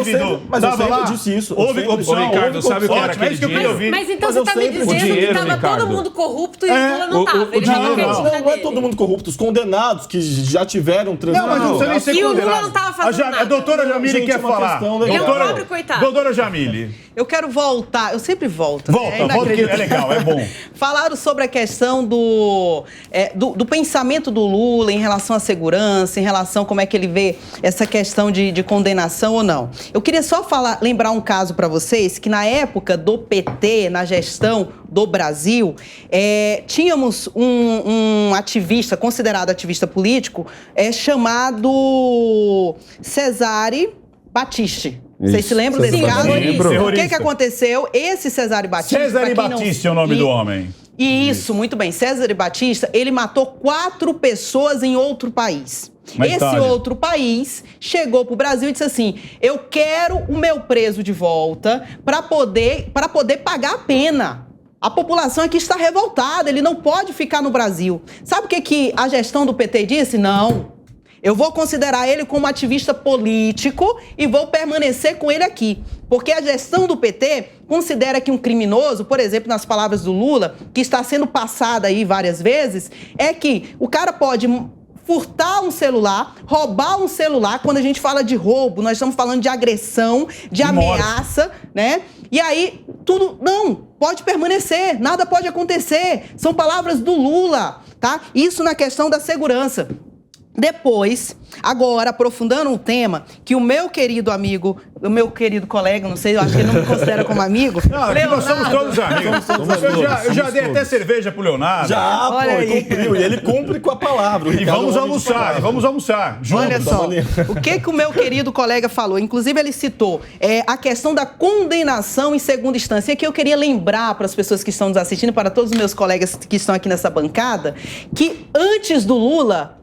Mas eu tava sempre lá. disse isso. Houve corrupção. Ô, Ricardo, houve sabe o que era corrupção. aquele É isso que eu queria ouvir. Mas então Mas você eu tá me sempre- dizendo O dinheiro, que tava Ricardo. todo mundo corrupto e o Lula não tava. Ele tava dinheiro quietinho na Não é dele. todo mundo corrupto. Os condenados que já tiveram Não, transado. mas não precisa nem ser E o Lula condenado. não tava fazendo A nada. doutora Jamile Gente, quer uma falar. questão legal. Ele é um pobre coitado. Doutora Jamile, Eu quero voltar, eu sempre volto. né? volta que é legal, é bom. Falaram sobre a questão do pensamento do Lula em relação à segurança, em relação a como é que ele vê essa questão de condenação ou não. Eu queria só lembrar um caso para vocês, que na época do PT, na gestão do Brasil, tínhamos um ativista, considerado ativista político, chamado Cesare Battisti. Vocês se lembram desse caso? Lembro. O que aconteceu? Esse Cesare Battisti... Cesare pra quem não- Battisti é o nome do homem. Isso, muito bem. Cesare Batista, ele matou 4 pessoas em outro país. Na Esse Itália. outro país chegou pro Brasil e disse assim: eu quero o meu preso de volta para poder pagar a pena. A população aqui está revoltada, ele não pode ficar no Brasil. Sabe o que a gestão do PT disse? Não. Eu vou considerar ele como ativista político e vou permanecer com ele aqui. Porque a gestão do PT considera que um criminoso, por exemplo, nas palavras do Lula, que está sendo passada aí várias vezes, é que o cara pode furtar um celular, roubar um celular. Quando a gente fala de roubo, nós estamos falando de agressão, de ameaça, né? E aí, tudo, não, pode permanecer, nada pode acontecer. São palavras do Lula, tá? Isso na questão da segurança. Depois, agora, aprofundando um tema que o meu querido amigo, o meu querido colega, não sei, eu acho que ele não me considera como amigo. Não, aqui nós somos todos amigos. Eu já dei até cerveja pro Leonardo. Já, pô, Olha ele aí. cumpriu. E ele cumpre com a palavra. O E Ricardo vamos é um homem de almoçar, palavra. juntos. Olha só, o que o meu querido colega falou, inclusive ele citou a questão da condenação em segunda instância. E aqui eu queria lembrar para as pessoas que estão nos assistindo, para todos os meus colegas que estão aqui nessa bancada, que antes do Lula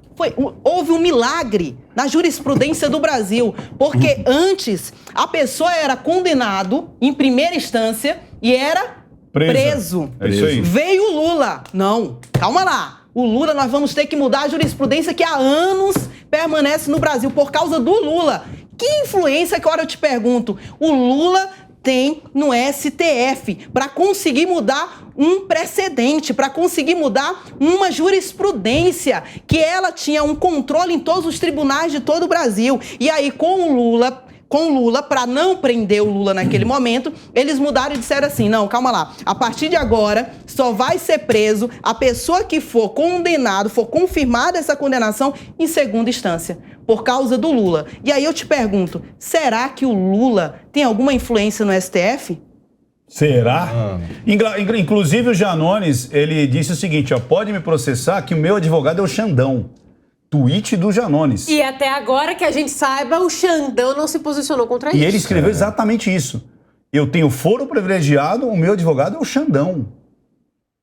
houve um milagre na jurisprudência do Brasil, porque antes a pessoa era condenado em primeira instância e era preso. É isso aí. Veio o Lula. Não, calma lá. O Lula, nós vamos ter que mudar a jurisprudência que há anos permanece no Brasil por causa do Lula. Que influência, que agora eu te pergunto, o Lula tem no STF para conseguir mudar um precedente, para conseguir mudar uma jurisprudência que ela tinha um controle em todos os tribunais de todo o Brasil. E aí, com o Lula, para não prender o Lula naquele momento, eles mudaram e disseram assim, não, calma lá, a partir de agora só vai ser preso a pessoa que for condenado, for confirmada essa condenação em segunda instância, por causa do Lula. E aí eu te pergunto, será que o Lula tem alguma influência no STF? Será? Inclusive o Janones, ele disse o seguinte, ó, pode me processar que o meu advogado é o Xandão. Tweet do Janones. E até agora que a gente saiba, o Xandão não se posicionou contra isso. E ele escreveu exatamente isso. Eu tenho foro privilegiado, o meu advogado é o Xandão.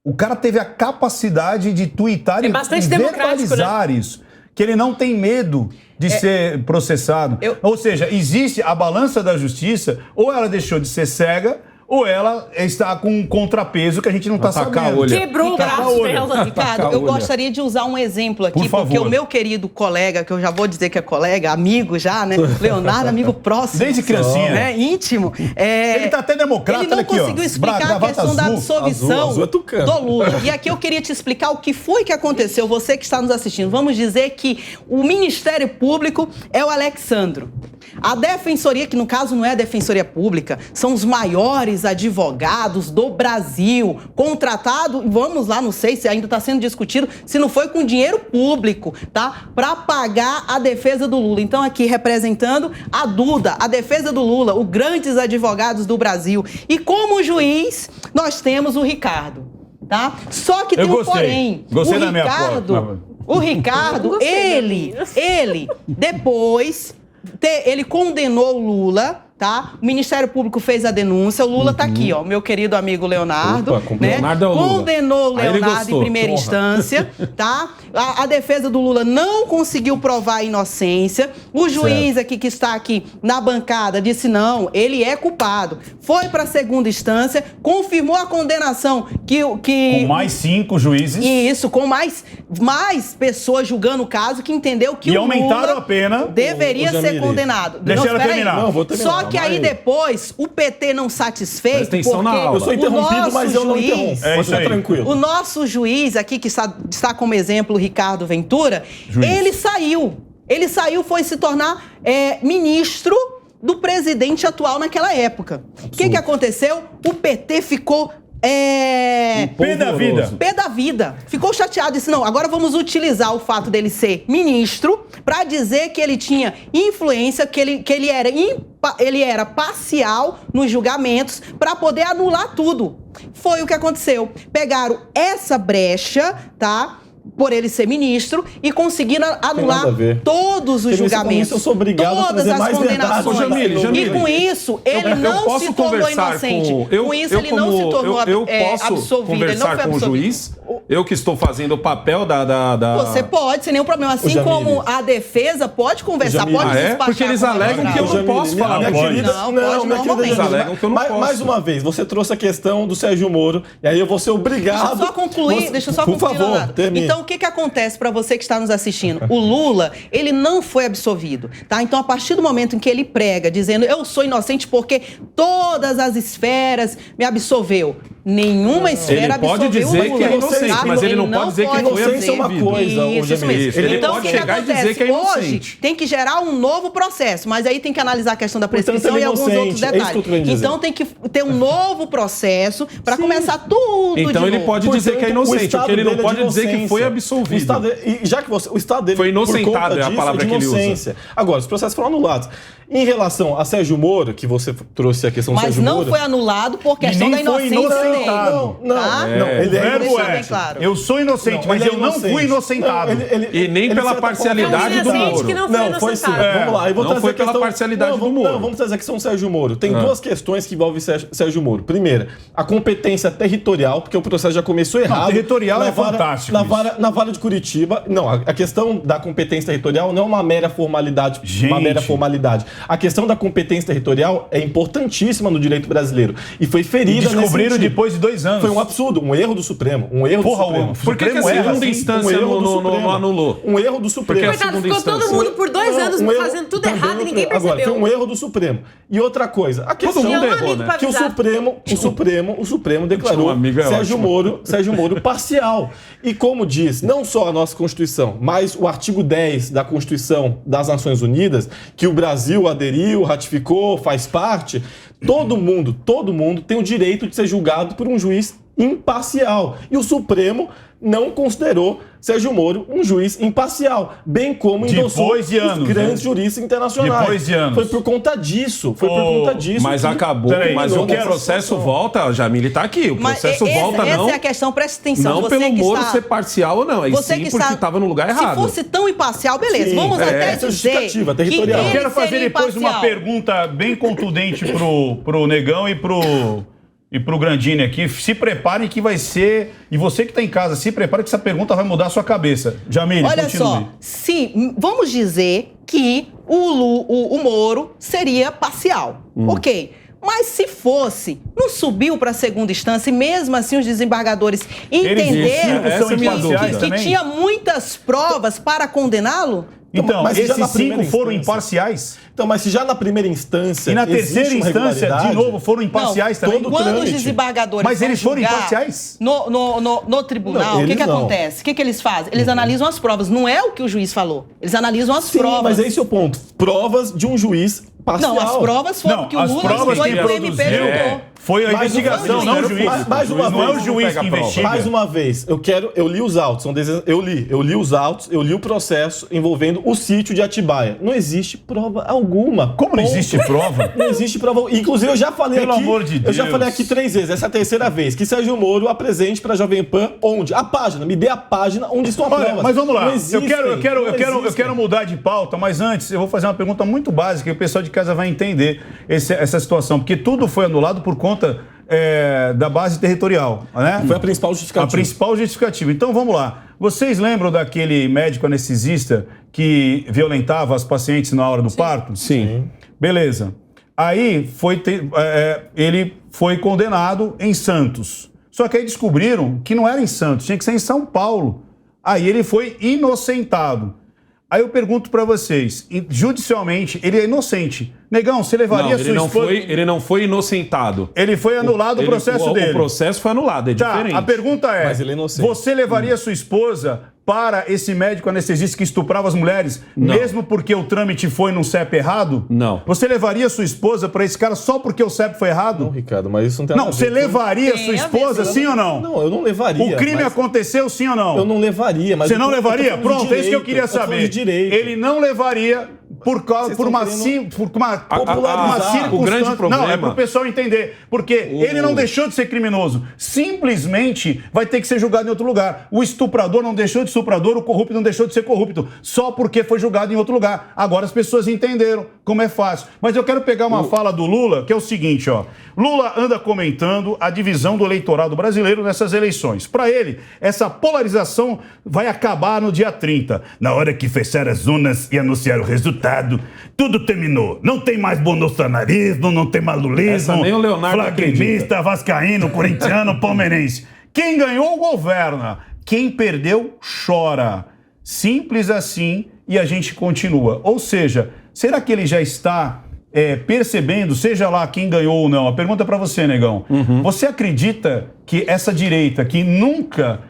O cara teve a capacidade de tuitar e verbalizar isso. Que ele não tem medo de ser processado. Ou seja, existe a balança da justiça, ou ela deixou de ser cega, ou ela está com um contrapeso que a gente não está sabendo. Quebrou o braço dela. Ricardo, eu gostaria de usar um exemplo aqui, porque o meu querido colega, que eu já vou dizer que é colega, amigo já, né? Leonardo, amigo próximo. Desde criancinha. Né? Íntimo. Ele tá até democrata, ele não aqui, conseguiu ó. explicar a questão da absolvição azul é tucano. do Lula. E aqui eu queria te explicar o que foi que aconteceu, você que está nos assistindo. Vamos dizer que o Ministério Público é o Alexandro. A Defensoria, que no caso não é a Defensoria Pública, são os maiores advogados do Brasil, contratado, vamos lá, não sei se ainda está sendo discutido, se não foi com dinheiro público, tá? Para pagar a defesa do Lula. Então aqui representando a Duda, a defesa do Lula, os grandes advogados do Brasil. E como juiz, nós temos o Ricardo, tá? Só que tem um porém. Gostei o da minha Ricardo, porta. o Ricardo, ele depois... Ele condenou o Lula, tá? O Ministério Público fez a denúncia, o Lula tá aqui, ó, meu querido amigo Leonardo, Opa, né? Leonardo é o Lula. Condenou o Aí ele Leonardo gostou. em primeira instância, tá? A defesa do Lula não conseguiu provar a inocência. O juiz aqui que está aqui na bancada disse não, ele é culpado. Foi para a segunda instância, confirmou a condenação que Com mais 5 juízes. isso, com mais pessoas julgando o caso, que entendeu que E o aumentaram Lula a pena. deveria Ô, ser Jamile, condenado. deixa ela espera aí. terminar. Não, vou terminar. Só que aí depois, o PT não satisfeito, Presta atenção na porque aula. Eu sou o interrompido, nosso mas eu não juiz- interrompo. É Pode isso ficar aí. tranquilo. O nosso juiz aqui, que está como exemplo, o Ricardo Ventura, ele saiu. Ele saiu, foi se tornar ministro do presidente atual naquela época. O que aconteceu? O PT ficou... Pé da vida. Pé da vida. Ficou chateado. Disse, não, agora vamos utilizar o fato dele ser ministro para dizer que ele tinha influência, que ele era parcial nos julgamentos para poder anular tudo. Foi o que aconteceu. Pegaram essa brecha, tá? Por ele ser ministro e conseguiram anular nada a ver. todos os Porque julgamentos. eu sou obrigado a todas trazer as mais verdade. condenações. Jamile, E com isso, ele eu não posso se tornou conversar inocente. Com isso, ele não se tornou eu posso absolvido. Ele não conversar foi com o absolvido. juiz. Eu que estou fazendo o papel da... Você pode, sem nenhum problema. Assim Jamile. como a defesa pode conversar, Jamile. pode Ah, é? despachar. Porque eles com a alegam advogada. que eu não posso falar. Minha pode. querida, Não, não, pode minha querida normalmente. Jamile, Eles alegam que eu não posso. Mais uma vez, você trouxe a questão do Sérgio Moro, e aí eu vou ser obrigado... Deixa eu só concluir, Por favor, Leonardo. termine. Então, o que acontece para você que está nos assistindo? O Lula, ele não foi absolvido, tá? Então, a partir do momento em que ele prega, dizendo eu sou inocente porque todas as esferas me absolveu, nenhuma esfera Ele pode absolveu dizer o Lula. que é inocente, tá? mas ele não pode dizer que foi inocência é uma dizer. coisa, ô, Isso Jamile. mesmo. Ele Então, pode o que chegar e acontece? dizer que é Hoje inocente. tem que gerar um novo processo, mas aí tem que analisar a questão da prescrição ele é e alguns inocente, outros é isso que eu detalhes. tô querendo dizer. Então, tem que ter um novo processo para começar tudo de Então ele novo. pode dizer que é Portanto, inocente, estado porque ele não dele é de pode dizer que foi inocência. absolvido. O estado, e já que o estado dele Foi inocentado, por conta é a disso, palavra de que ele usa. inocência. Agora, os processos foram anulados. Em relação a Sérgio Moro, que você trouxe a questão do Mas Sérgio não Moro... foi anulado por questão nem da foi inocência dele. inocentado. Não, tá? não, ele O é verbo deixar é, bem claro. eu sou inocente, mas ele é eu não inocente. fui inocentado. Não, E nem pela parcialidade Foi um do inocente Moro. que não foi Não, foi sim. inocentado. Vamos lá. Eu vou Não trazer foi a pela questão... parcialidade do Moro. Não, vamos trazer a questão do Sérgio Moro. Tem duas questões que envolvem Sérgio Moro. Primeira, a competência territorial, porque o processo já começou errado. territorial Na é vara- fantástico Na vara de Curitiba. Não, a questão da competência territorial não é uma mera formalidade. Gente. Uma mera formalidade. A questão da competência territorial é importantíssima no direito brasileiro. E foi ferida nesse Descobriram sentido. depois de 2 anos. Foi um absurdo, um erro do Supremo. Um erro Porra, do Supremo. o Por que a Supremo erra, segunda assim, instância não anulou? Um erro do Supremo. Porque a Coitado, segunda ficou todo instância. mundo por 2 anos Um erro- fazendo tudo também errado e ninguém Agora, foi percebeu. um erro do Supremo. E outra coisa, a questão mundo Tinha um errou, amigo né? pra que o avisar. Supremo declarou Um amigo é Sérgio ótimo. Moro parcial. E como diz, não só a nossa Constituição, mas o artigo 10 da Constituição das Nações Unidas, que o Brasil aderiu, ratificou, faz parte, todo mundo tem o direito de ser julgado por um juiz imparcial. E o Supremo não considerou Sérgio Moro um juiz imparcial, bem como endossou Depois de anos, os grandes né? juristas internacionais. Depois de anos. Foi por conta disso. Foi por conta disso. Mas que acabou. Peraí, Mas eu o quero- processo volta, a Jamile tá aqui. O Mas processo volta essa não. é a questão, presta atenção. Não Você pelo que Moro está- ser parcial ou não. Aí Você sim, que porque está- estava no lugar errado. Se fosse tão imparcial, beleza. Sim, Vamos até essa é a dizer justificativa que territorial. ele Eu quero fazer seria depois uma imparcial. pergunta bem contundente pro Negão e pro Grandini aqui. Se preparem que vai ser... E você que está em casa, se prepare que essa pergunta vai mudar a sua cabeça. Jamile, Olha continue. só, vamos dizer que o Moro seria parcial. Ok. Mas se fosse, não subiu para a segunda instância e mesmo assim os desembargadores entenderam Eles são imparciais que também? tinha muitas provas para condená-lo? Então, Mas já na esses 5 primeira foram instância- imparciais? Então, mas se já na primeira instância. E na existe terceira uma instância, de irregularidade, novo, foram imparciais também? todo Quando os trâmite. desembargadores Mas vão eles foram julgar imparciais? no tribunal, Não, o que eles não. acontece? O que eles fazem? Eles analisam as provas. Não é o que o juiz falou. Eles analisam as Sim, provas. mas esse é o ponto. Provas de um juiz parcial. Não, as provas foram Não, que o as Lula provas estudou que e o MP produziu- juntou. Foi a investigação, não o juiz. Não é o juiz que investiga. Mais uma vez, eu li os autos, eu li os autos, eu li o processo envolvendo o sítio de Atibaia. Não existe prova alguma. Como não existe prova? Não existe prova. Inclusive, eu já falei Pelo amor de Deus. Eu já falei aqui 3 vezes, essa é a 3ª vez, que Sérgio Moro apresente pra Jovem Pan onde? A página, me dê a página onde estão as provas. Mas vamos lá, eu quero mudar de pauta, mas antes eu vou fazer uma pergunta muito básica que o pessoal de casa vai entender essa situação, porque tudo foi anulado por conta da base territorial, né? Foi a principal justificativa. A principal justificativa. Então vamos lá. Vocês lembram daquele médico anestesista que violentava as pacientes na hora do parto? Sim. Beleza. Aí ele foi condenado em Santos. Só que aí descobriram que não era em Santos, tinha que ser em São Paulo. Aí ele foi inocentado. Aí eu pergunto pra vocês, judicialmente, ele é inocente. Negão, você levaria sua esposa... Ele não foi inocentado. Ele foi anulado o processo dele. O processo foi anulado, é diferente. A pergunta é, mas ele é inocente. Você levaria sua esposa para esse médico anestesista que estuprava as mulheres, não. Mesmo porque o trâmite foi num CEP errado? Não. Você levaria sua esposa para esse cara só porque o CEP foi errado? Não, Ricardo, mas isso não tem nada a ver. Não, você levaria sua esposa, sim ou não? Não, eu não levaria. O crime aconteceu, sim ou não? Eu não levaria, mas... Você não levaria? Pronto, é isso que eu queria saber. Ele não levaria por uma circunstância... O grande problema... Não, é para o pessoal entender. Porque ele não deixou de ser criminoso. Simplesmente vai ter que ser julgado em outro lugar. O estuprador não deixou de ser estuprador, o corrupto não deixou de ser corrupto. Só porque foi julgado em outro lugar. Agora as pessoas entenderam como é fácil. Mas eu quero pegar uma fala do Lula, que é o seguinte, ó. Lula anda comentando a divisão do eleitorado brasileiro nessas eleições. Para ele, essa polarização vai acabar no dia 30. Na hora que fechar as urnas e anunciar o resultado, tudo terminou. Não tem mais bolsonarismo, não tem mais lulismo, nem o Leonardo flamenguista, vascaíno, corintiano, palmeirense. Quem ganhou, governa. Quem perdeu, chora. Simples assim, e a gente continua. Ou seja, será que ele já está percebendo, seja lá quem ganhou ou não? A pergunta é para você, Negão. Você acredita que essa direita, que nunca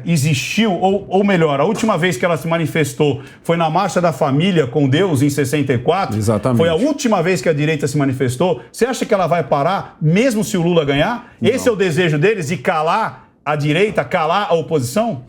existiu, ou melhor, a última vez que ela se manifestou foi na Marcha da Família com Deus, em 64? Exatamente. Foi a última vez que a direita se manifestou. Você acha que ela vai parar, mesmo se o Lula ganhar? Não. Esse é o desejo deles, de calar a direita, calar a oposição?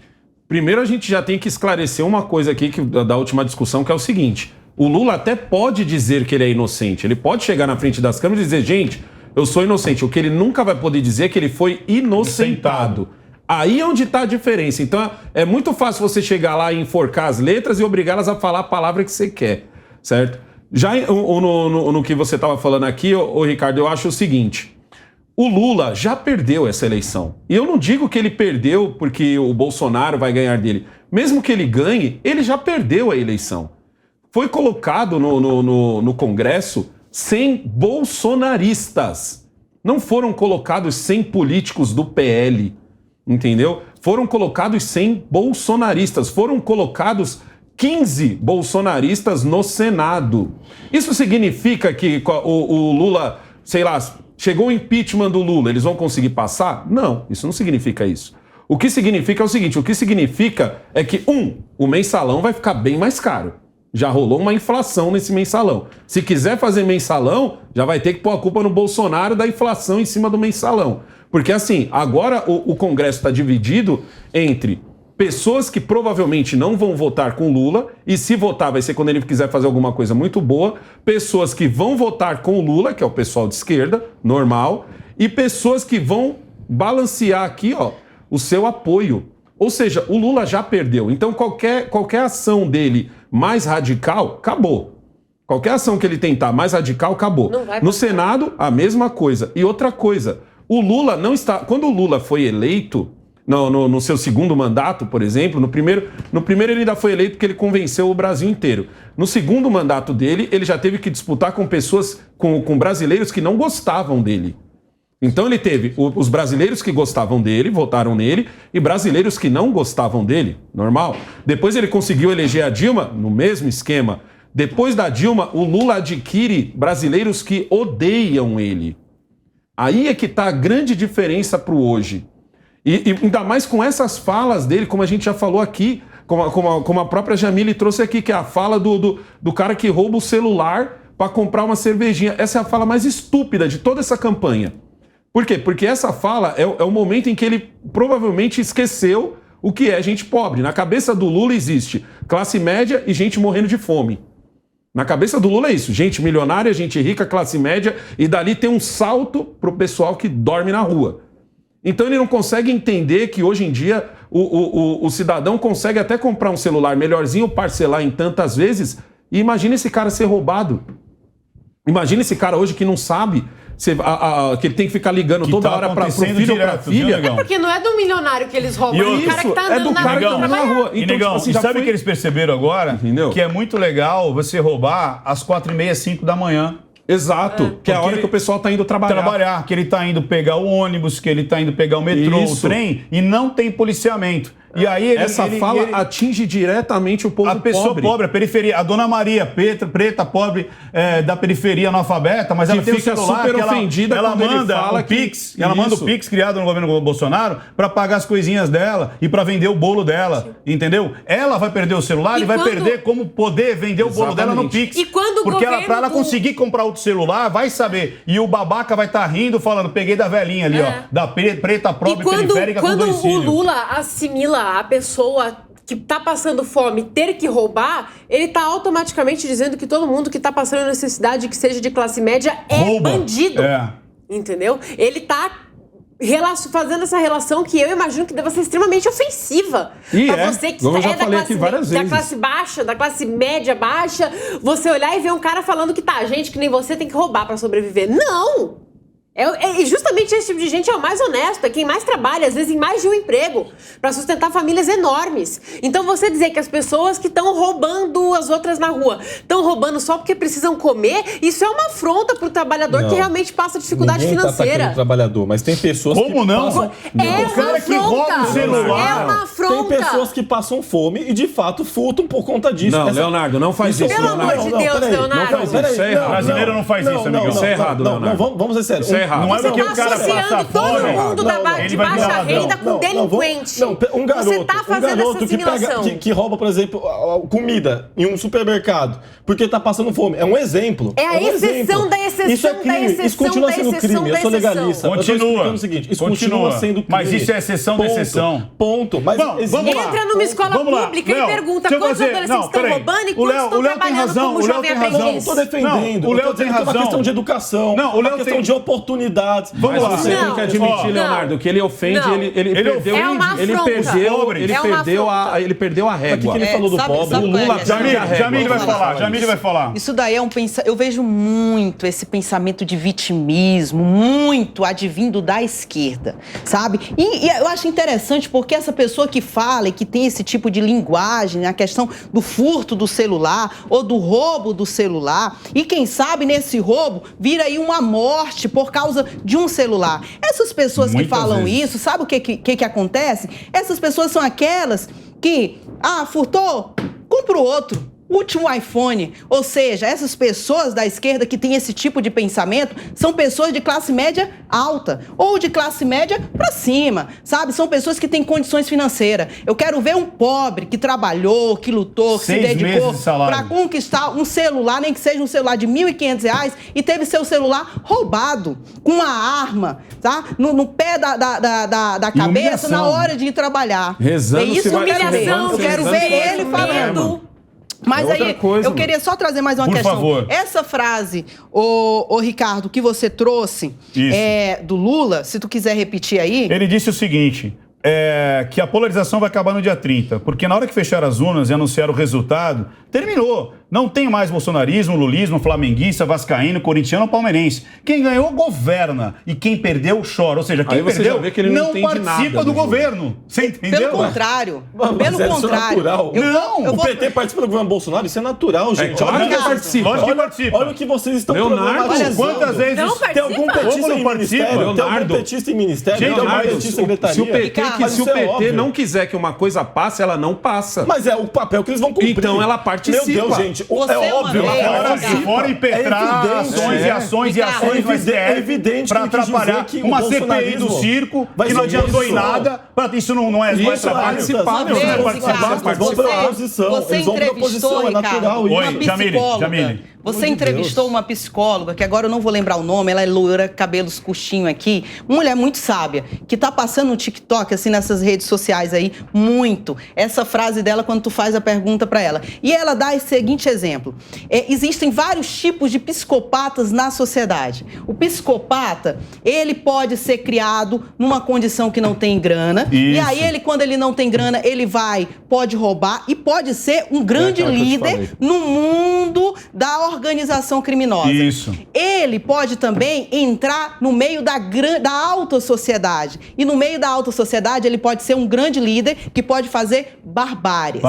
Primeiro a gente já tem que esclarecer uma coisa aqui da última discussão, que é o seguinte: o Lula até pode dizer que ele é inocente, ele pode chegar na frente das câmeras e dizer, gente, eu sou inocente. O que ele nunca vai poder dizer é que ele foi inocentado. Aí é onde está a diferença. Então é muito fácil você chegar lá e enforcar as letras e obrigá-las a falar a palavra que você quer, certo? Já no que você estava falando aqui, Ricardo, eu acho o seguinte: o Lula já perdeu essa eleição. E eu não digo que ele perdeu porque o Bolsonaro vai ganhar dele. Mesmo que ele ganhe, ele já perdeu a eleição. Foi colocado no Congresso 100 bolsonaristas. Não foram colocados 100 políticos do PL, entendeu? Foram colocados 100 bolsonaristas. Foram colocados 15 bolsonaristas no Senado. Isso significa que o Lula, sei lá, chegou o impeachment do Lula, eles vão conseguir passar? Não, isso não significa isso. O que significa é o seguinte: o que significa é que, o mensalão vai ficar bem mais caro. Já rolou uma inflação nesse mensalão. Se quiser fazer mensalão, já vai ter que pôr a culpa no Bolsonaro da inflação em cima do mensalão. Porque assim, agora o Congresso está dividido entre pessoas que provavelmente não vão votar com Lula, e se votar vai ser quando ele quiser fazer alguma coisa muito boa, pessoas que vão votar com Lula, que é o pessoal de esquerda, normal, e pessoas que vão balancear aqui, ó, o seu apoio. Ou seja, o Lula já perdeu. Então qualquer ação dele mais radical, acabou. Qualquer ação que ele tentar mais radical, acabou. No Senado, a mesma coisa. E outra coisa, o Lula não está... Quando o Lula foi eleito, no seu segundo mandato, por exemplo, no primeiro ele ainda foi eleito porque ele convenceu o Brasil inteiro. No segundo mandato dele, ele já teve que disputar com pessoas, com brasileiros que não gostavam dele. Então ele teve os brasileiros que gostavam dele, votaram nele, e brasileiros que não gostavam dele, normal. Depois ele conseguiu eleger a Dilma, no mesmo esquema. Depois da Dilma, o Lula adquire brasileiros que odeiam ele. Aí é que está a grande diferença para o hoje. E ainda mais com essas falas dele, como a gente já falou aqui, como a própria Jamile trouxe aqui, que é a fala do cara que rouba o celular para comprar uma cervejinha. Essa é a fala mais estúpida de toda essa campanha. Por quê? Porque essa fala é o momento em que ele provavelmente esqueceu o que é gente pobre. Na cabeça do Lula existe classe média e gente morrendo de fome. Na cabeça do Lula é isso, gente milionária, gente rica, classe média, e dali tem um salto pro pessoal que dorme na rua. Então ele não consegue entender que hoje em dia o cidadão consegue até comprar um celular melhorzinho, parcelar em tantas vezes, e imagina esse cara ser roubado. Imagina esse cara hoje que não sabe, que ele tem que ficar ligando toda hora pro filho ou pra filha. É porque não é do milionário que eles roubam, é do cara que tá andando na rua. Então, tipo assim, sabe o que eles perceberam agora? Entendeu? Que é muito legal você roubar às 4h30, 5 da manhã. Exato, que é a hora que o pessoal tá indo trabalhar. Que ele tá indo pegar o ônibus, que ele tá indo pegar o metrô, o trem, e não tem policiamento. E aí essa fala atinge diretamente o povo pobre. A pessoa pobre, a periferia. A dona Maria, preta, pobre, da periferia, analfabeta, mas ela tem um celular super ofendida ela quando manda ele fala o Pix, ela manda o Pix criado no governo Bolsonaro para pagar as coisinhas dela e para vender o bolo dela, entendeu? Ela vai perder o celular e vai perder como poder vender o bolo dela no Pix. E quando porque para ela conseguir comprar outro celular, vai saber. E o babaca vai estar rindo, falando, peguei da velhinha ali, ó, da preta pobre periférica com 2 filhos. Quando o Lula assimila a pessoa que tá passando fome ter que roubar, ele tá automaticamente dizendo que todo mundo que tá passando necessidade, que seja de classe média, é bandido. Entendeu? Ele tá fazendo essa relação que eu imagino que deva ser extremamente ofensiva. Pra você que da classe baixa, da classe média baixa, você olhar e ver um cara falando que gente que nem você tem que roubar pra sobreviver. Não! Justamente esse tipo de gente é o mais honesto, é quem mais trabalha, às vezes em mais de um emprego, para sustentar famílias enormes. Então você dizer que as pessoas que estão roubando as outras na rua estão roubando só porque precisam comer, isso é uma afronta pro trabalhador que realmente passa dificuldade financeira. Tá trabalhador, mas tem pessoas que passam... o cara que rouba o celular. É uma afronta. Tem pessoas que passam fome e de fato furtam por conta disso. Não, Leonardo, não faz isso. Pelo amor de Deus, Leonardo. O brasileiro não faz isso, amigão. Isso é errado, Leonardo. Vamos ser sérios. Não é porque o cara passa todo fome. mundo de baixa renda com delinquente. Um garoto que rouba, por exemplo, comida em um supermercado porque tá passando fome. É um exemplo. É a exceção da exceção. Isso é crime. Isso continua sendo crime. Eu sou legalista. Continua. O seguinte, isso continua sendo crime. Mas isso é exceção da exceção. Ponto. Mas entra numa escola pública e pergunta quantos adolescentes estão roubando e quantos estão trabalhando como jovem aprendiz. Não estou defendendo. O Léo tem razão. É uma questão de educação. Não, o Léo tem de oportunidades. Vamos lá. Você tem que admitir, Leonardo, que ele ofende, ele perdeu a régua. O que ele falou do pobre? O Lula Jamile vai falar. Isso daí é um pensamento. Eu vejo muito esse pensamento de vitimismo, muito advindo da esquerda, sabe? E eu acho interessante porque essa pessoa que fala e que tem esse tipo de linguagem, a questão do furto do celular ou do roubo do celular, e quem sabe nesse roubo vira aí uma morte por causa de um celular. Essas pessoas que falam isso, sabe o que acontece? Essas pessoas são aquelas que, furtou, compra o outro. Último iPhone. Ou seja, essas pessoas da esquerda que têm esse tipo de pensamento são pessoas de classe média alta ou de classe média pra cima, sabe? São pessoas que têm condições financeiras. Eu quero ver um pobre que trabalhou, que lutou, que se dedicou pra conquistar um celular, nem que seja um celular de R$ 1.500 e teve seu celular roubado com uma arma, tá? No pé da cabeça na hora de ir trabalhar. Rezando, isso eu quero ver ele falando. Mas aí, eu queria só trazer mais uma questão. Por favor. Essa frase, ô Ricardo, que você trouxe do Lula, se tu quiser repetir aí. Ele disse o seguinte, que a polarização vai acabar no dia 30, porque na hora que fecharam as urnas e anunciaram o resultado, terminou. Não tem mais bolsonarismo, lulismo, flamenguista, vascaíno, corintiano ou palmeirense. Quem ganhou, governa. E quem perdeu, chora. Ou seja, quem perdeu não participa do governo. Você entendeu? Pelo contrário. Isso é natural. O PT participa do governo Bolsonaro, isso é natural, gente. Claro que participa. Lógico que participa. Olha o que vocês estão Leonardo, quantas vezes tem algum petista em ministério? Tem algum petista em ministério? Tem algum petista em secretaria? Se o PT não quiser que uma coisa passe, ela não passa. Mas é o papel que eles vão cumprir. Então ela participa. Meu Deus, gente. É óbvio. Fora impetrar ações e ações no STF. É evidente para atrapalhar uma CPI do circo que não adiantou em nada. Isso não é trabalho. Eles vão pela oposição. Você entrevistou, é natural. uma psicóloga. Você entrevistou uma psicóloga, que agora eu não vou lembrar o nome, ela é loira, cabelos curtinho aqui, uma mulher muito sábia, que tá passando no TikTok, assim, nessas redes sociais aí, muito. Essa frase dela quando tu faz a pergunta para ela. E ela dá esse seguinte exemplo. Existem vários tipos de psicopatas na sociedade. O psicopata, ele pode ser criado numa condição que não tem grana. Isso. E aí ele, quando ele não tem grana, ele pode roubar e pode ser um grande líder no mundo da organização criminosa. Isso. Ele pode também entrar no meio da alta sociedade. E no meio da alta sociedade, ele pode ser um grande líder que pode fazer barbáries.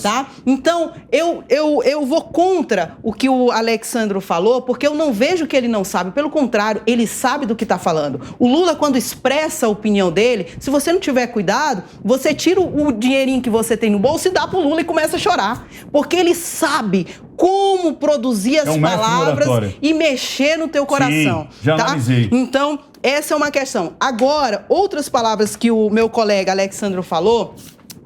Tá? Então, eu vou contra o que o Alexandro falou, porque eu não vejo que ele não sabe. Pelo contrário, ele sabe do que está falando. O Lula, quando expressa a opinião dele, se você não tiver cuidado, você tira o dinheirinho que você tem no bolso e dá pro Lula e começa a chorar. Porque ele sabe como produzir as palavras e mexer no teu coração. Sim, já analisei. Então, essa é uma questão. Agora, outras palavras que o meu colega Alexandro falou,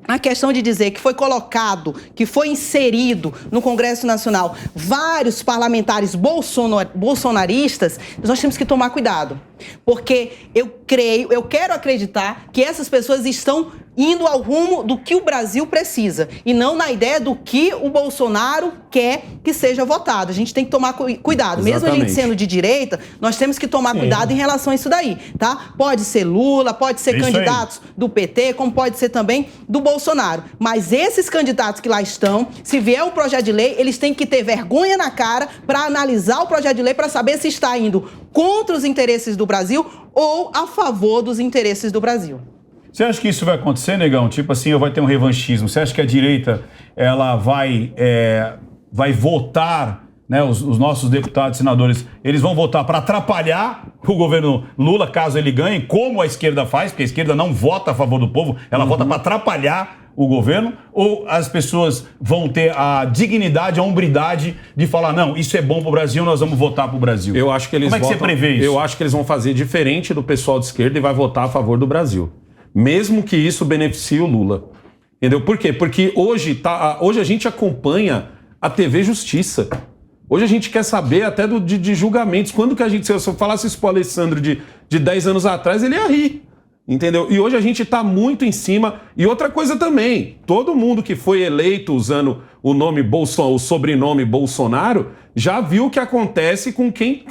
a questão de dizer que foi colocado, que foi inserido no Congresso Nacional vários parlamentares bolsonaristas, nós temos que tomar cuidado. Porque eu quero acreditar que essas pessoas estão indo ao rumo do que o Brasil precisa e não na ideia do que o Bolsonaro quer que seja votado. A gente tem que tomar cuidado. Exatamente. Mesmo a gente sendo de direita, nós temos que tomar cuidado em relação a isso daí, tá? Pode ser Lula, pode ser candidatos do PT, como pode ser também do Bolsonaro. Mas esses candidatos que lá estão, se vier um projeto de lei, eles têm que ter vergonha na cara para analisar o projeto de lei para saber se está indo contra os interesses do Brasil ou a favor dos interesses do Brasil. Você acha que isso vai acontecer, Negão? Tipo assim, vai ter um revanchismo. Você acha que a direita ela vai votar, né, os nossos deputados e senadores, eles vão votar para atrapalhar o governo Lula, caso ele ganhe, como a esquerda faz, porque a esquerda não vota a favor do povo, ela vota para atrapalhar o governo, ou as pessoas vão ter a dignidade, a hombridade de falar, não, isso é bom pro Brasil, nós vamos votar pro Brasil? Eu acho que eles Como é que você prevê isso? Eu acho que eles vão fazer diferente do pessoal de esquerda e vai votar a favor do Brasil. Mesmo que isso beneficie o Lula. Entendeu? Por quê? Porque hoje a gente acompanha a TV Justiça. Hoje a gente quer saber até de julgamentos. Quando que a gente... Se eu falasse isso pro Alessandro de 10 anos atrás, ele ia rir. Entendeu? E hoje a gente está muito em cima. E outra coisa também, todo mundo que foi eleito usando o sobrenome Bolsonaro já viu o que acontece com quem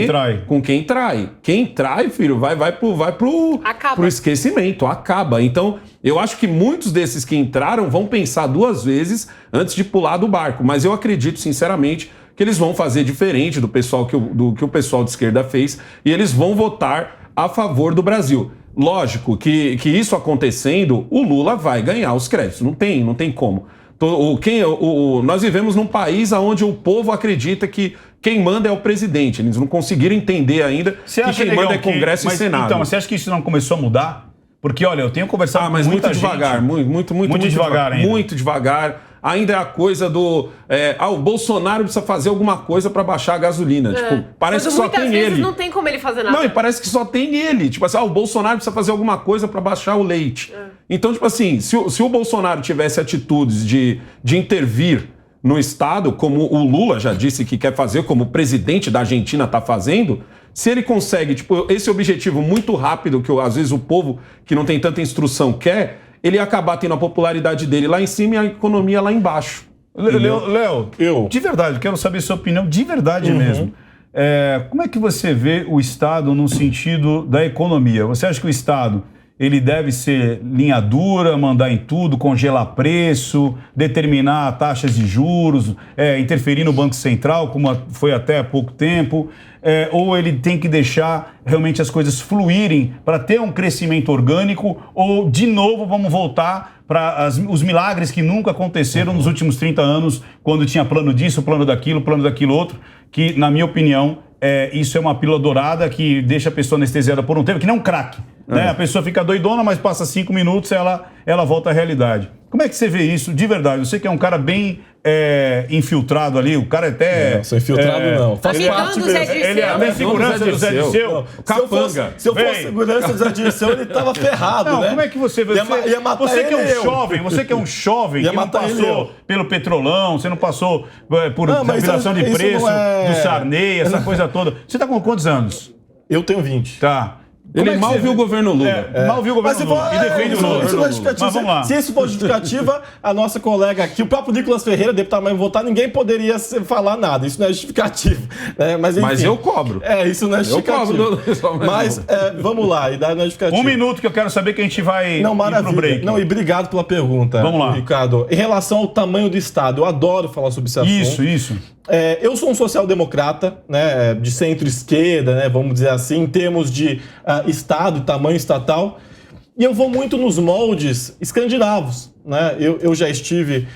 trai. Com quem trai. Quem trai, filho, vai pro esquecimento, acaba. Então, eu acho que muitos desses que entraram vão pensar 2 vezes antes de pular do barco. Mas eu acredito, sinceramente, que eles vão fazer diferente do pessoal do que o pessoal de esquerda fez e eles vão votar a favor do Brasil. Lógico que isso acontecendo, o Lula vai ganhar os créditos. Não tem como. Nós vivemos num país onde o povo acredita que quem manda é o presidente. Eles não conseguiram entender ainda que quem manda é Congresso e Senado. Então, você acha que isso não começou a mudar? Porque, olha, eu tenho conversado com muita gente... Devagar, muito devagar ainda. Muito devagar. Ainda é a coisa do... o Bolsonaro precisa fazer alguma coisa para baixar a gasolina. Tipo, parece que só tem ele. Muitas vezes não tem como ele fazer nada. Não, e parece que só tem ele. Tipo assim, o Bolsonaro precisa fazer alguma coisa para baixar o leite. Então, tipo assim, se o Bolsonaro tivesse atitudes de intervir no Estado, como o Lula já disse que quer fazer, como o presidente da Argentina está fazendo, se ele consegue, tipo, esse objetivo muito rápido que às vezes o povo que não tem tanta instrução quer, ele ia acabar tendo a popularidade dele lá em cima e a economia lá embaixo. Léo, de verdade, quero saber sua opinião, de verdade mesmo. Como é que você vê o Estado no sentido da economia? Você acha que o Estado ele deve ser linha dura, mandar em tudo, congelar preço, determinar taxas de juros, interferir no Banco Central, como foi até há pouco tempo, ou ele tem que deixar realmente as coisas fluírem para ter um crescimento orgânico, ou, de novo, vamos voltar para os milagres que nunca aconteceram nos últimos 30 anos, quando tinha plano disso, plano daquilo outro, que, na minha opinião, isso é uma pílula dourada que deixa a pessoa anestesiada por um tempo, que nem um crack. Né? A pessoa fica doidona, mas passa 5 minutos e ela volta à realidade. Como é que você vê isso de verdade? Você que é um cara bem infiltrado ali, o cara até... Não, sou infiltrado não. Faz parte mesmo. Ele é a segurança do Zé Dirceu. Capanga. Se eu fosse segurança do Zé Dirceu, ele tava ferrado, não, né? como é que você... Você que é um jovem que não passou pelo Petrolão, você não passou por estabilização de preço do Sarney, essa coisa toda. Você tá com quantos anos? Eu tenho 20. Tá. Ele mal viu o governo Lula. Mal viu o governo Lula. E defende o Lula. Mas vamos lá. Se isso for justificativa, a nossa colega aqui, o próprio Nicolas Ferreira, deputado mais votado, ninguém poderia falar nada. Isso não é justificativo. Mas, enfim, mas eu cobro. Isso não é justificativo. Mas vamos lá, e dá não é justificativo. 1 minuto que eu quero saber que a gente vai ir pro break. Não, e obrigado pela pergunta. Vamos lá. Ricardo. Em relação ao tamanho do Estado, eu adoro falar sobre esse assunto. Isso. Eu sou um social-democrata, né, de centro-esquerda, né, vamos dizer assim, em termos de Estado, tamanho estatal, e eu vou muito nos moldes escandinavos. Né? Eu já estive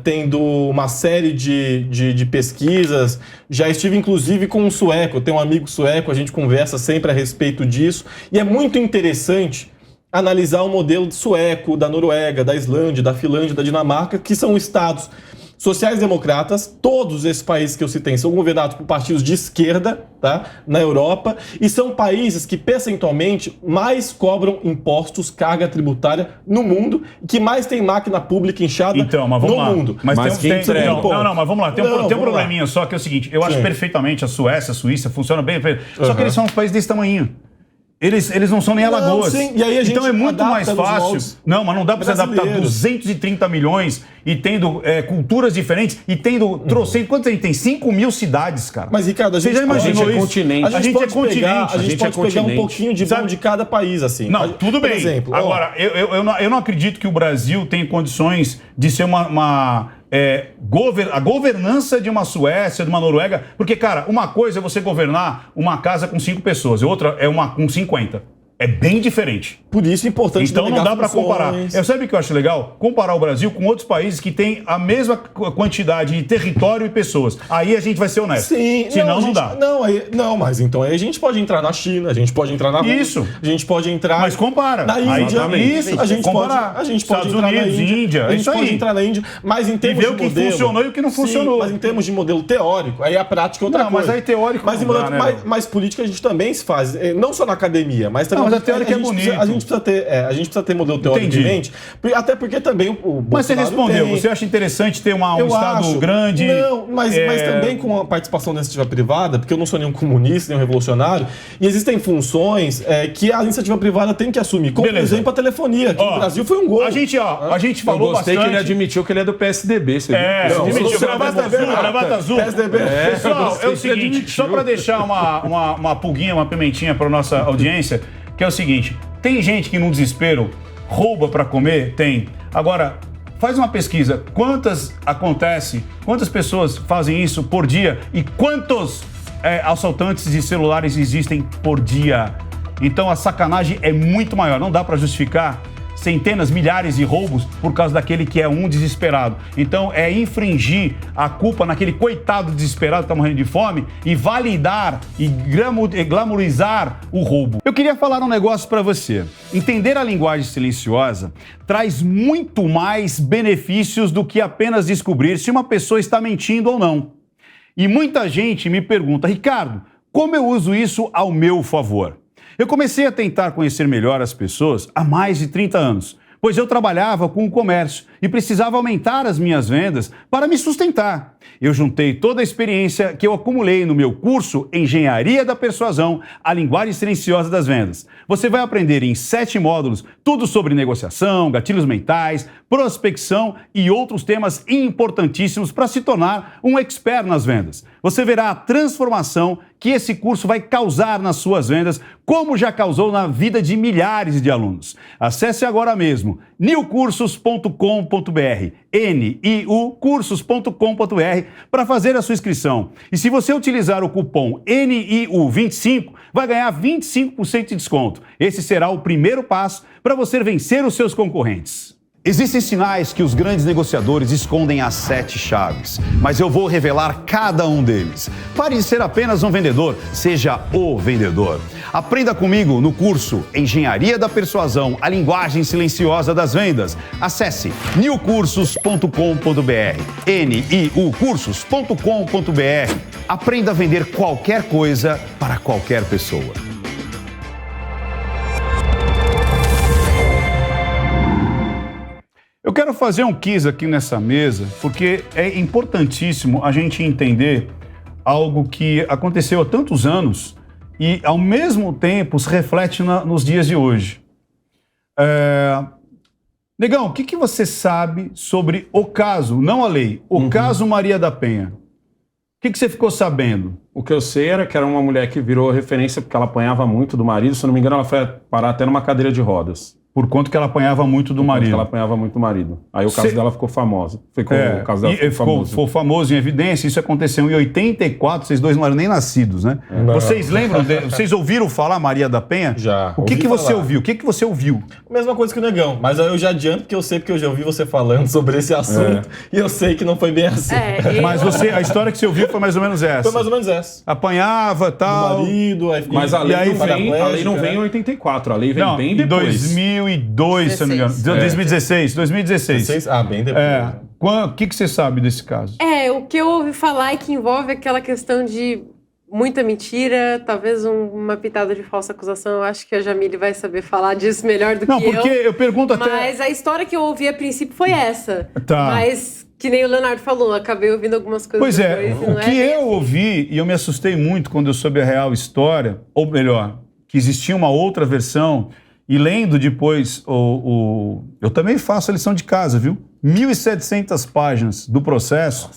tendo uma série de pesquisas, já estive inclusive com um sueco, eu tenho um amigo sueco, a gente conversa sempre a respeito disso, e é muito interessante analisar o modelo sueco, da Noruega, da Islândia, da Finlândia, da Dinamarca, que são estados sociais-democratas. Todos esses países que eu citei são governados por partidos de esquerda, tá? Na Europa, e são países que percentualmente mais cobram impostos, carga tributária no mundo, que mais tem máquina pública inchada no mundo. Mas tem mas vamos lá, tem um probleminha só, que é o seguinte, eu acho perfeitamente a Suécia, a Suíça, funciona bem, só que eles são um país desse tamanhinho. Eles não são nem Alagoas. Sim. E aí a gente então é muito mais fácil. Não, mas não dá para você adaptar 230 milhões e tendo culturas diferentes e tendo quantos a gente tem? 5 mil cidades, cara. Mas, Ricardo, a gente é continente. A gente pode pegar um pouquinho de bom de cada país, assim. Não, tudo bem. Por exemplo, agora, eu não acredito que o Brasil tem condições de ser a governança de uma Suécia, de uma Noruega, porque, cara, uma coisa é você governar uma casa com 5 pessoas, e outra é uma com 50. É bem diferente. Por isso é importante. Então não dá para comparar. Sabe o que eu acho legal? Comparar o Brasil com outros países que têm a mesma quantidade de território e pessoas. Aí a gente vai ser honesto. Sim. Senão não dá. Mas então aí a gente pode entrar na China, a gente pode entrar na Rússia. Isso. A gente pode entrar... Mas compara. Na Índia. Isso. A gente pode Estados entrar Unidos, na Índia. A gente pode entrar na Índia. Mas em termos de modelo... E ver o que funcionou e o que não funcionou. Mas em termos de modelo teórico, aí a prática é outra coisa. Mas aí teórico mas política a gente também se faz. Não só na academia, mas também... Mas a teórica é bonita. A gente precisa ter modelo teórico em mente, até porque também o Mas você respondeu, você acha interessante ter um Estado grande? Não, mas também com a participação da iniciativa privada, porque eu não sou nenhum comunista, nenhum revolucionário, e existem funções que a iniciativa privada tem que assumir, como, por exemplo, a telefonia, que no Brasil foi um gol. A gente falou bastante... que ele admitiu que ele é do PSDB. Admitiu, gravata azul. PSDB. Pessoal, é o seguinte, só para deixar uma pulguinha, uma pimentinha para nossa audiência, que é o seguinte... Tem gente que, num desespero, rouba para comer? Tem. Agora, faz uma pesquisa. Quantas pessoas fazem isso por dia? E quantos assaltantes de celulares existem por dia? Então, a sacanagem é muito maior. Não dá para justificar centenas, milhares de roubos por causa daquele que é um desesperado. Então, é infringir a culpa naquele coitado desesperado que está morrendo de fome e validar e glamourizar o roubo. Eu queria falar um negócio para você. Entender a linguagem silenciosa traz muito mais benefícios do que apenas descobrir se uma pessoa está mentindo ou não. E muita gente me pergunta, Ricardo, como eu uso isso ao meu favor? Eu comecei a tentar conhecer melhor as pessoas há mais de 30 anos, pois eu trabalhava com o comércio e precisava aumentar as minhas vendas para me sustentar. Eu juntei toda a experiência que eu acumulei no meu curso Engenharia da Persuasão, a linguagem silenciosa das vendas. Você vai aprender em 7 módulos tudo sobre negociação, gatilhos mentais, prospecção e outros temas importantíssimos para se tornar um expert nas vendas. Você verá a transformação que esse curso vai causar nas suas vendas, como já causou na vida de milhares de alunos. Acesse agora mesmo niucursos.com.br, niucursos.com.br, para fazer a sua inscrição. E se você utilizar o cupom NIU25, vai ganhar 25% de desconto. Esse será o primeiro passo para você vencer os seus concorrentes. Existem sinais que os grandes negociadores escondem as 7 chaves, mas eu vou revelar cada um deles. Pare de ser apenas um vendedor, seja o vendedor. Aprenda comigo no curso Engenharia da Persuasão, a linguagem silenciosa das vendas. Acesse niucursos.com.br, niucursos.com.br. Aprenda a vender qualquer coisa para qualquer pessoa. Eu quero fazer um quiz aqui nessa mesa, porque é importantíssimo a gente entender algo que aconteceu há tantos anos e, ao mesmo tempo, se reflete nos dias de hoje. Negão, o que você sabe sobre o caso, não a lei, o caso Maria da Penha? O que você ficou sabendo? O que eu sei era que era uma mulher que virou referência porque ela apanhava muito do marido. Se eu não me engano, ela foi parar até numa cadeira de rodas. Por conta que ela apanhava muito do marido. Ela apanhava muito do marido. Aí o caso dela ficou famoso. O caso dela ficou famoso em evidência. Isso aconteceu em 84. Vocês dois não eram nem nascidos, né? Não. Vocês lembram? Vocês ouviram falar Maria da Penha? Já. O que você ouviu? O que você ouviu? Mesma coisa que o Negão. Mas aí eu já adianto que eu sei porque eu já ouvi você falando sobre esse assunto. E eu sei que não foi bem assim. Mas a história que você ouviu foi mais ou menos essa. Foi mais ou menos essa. Apanhava, tal. Do marido, aí mas a lei não vem em 84. A lei vem bem depois. Em 2002, se não me engano. 2016. Ah, bem depois. O que você sabe desse caso? O que eu ouvi falar é que envolve aquela questão de muita mentira, talvez uma pitada de falsa acusação. Eu acho que a Jamile vai saber falar disso melhor do que eu. Não, porque eu pergunto até... Mas a história que eu ouvi a princípio foi essa. Tá. Mas, que nem o Leonardo falou, acabei ouvindo algumas coisas Pois depois. O que eu ouvi, e eu me assustei muito quando eu soube a real história, ou melhor, que existia uma outra versão, e lendo depois, eu também faço a lição de casa, viu? 1.700 páginas do processo,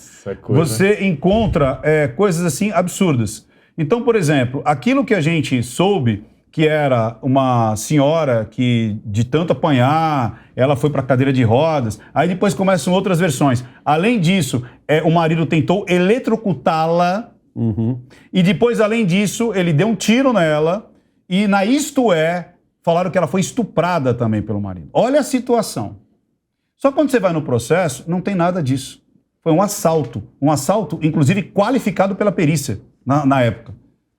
você encontra coisas assim absurdas. Então, por exemplo, aquilo que a gente soube, que era uma senhora que, de tanto apanhar, ela foi para a cadeira de rodas, aí depois começam outras versões. Além disso, o marido tentou eletrocutá-la, e depois, além disso, ele deu um tiro nela, e na Isto É, falaram que ela foi estuprada também pelo marido. Olha a situação. Só quando você vai no processo, não tem nada disso. Foi um assalto, inclusive, qualificado pela perícia na época.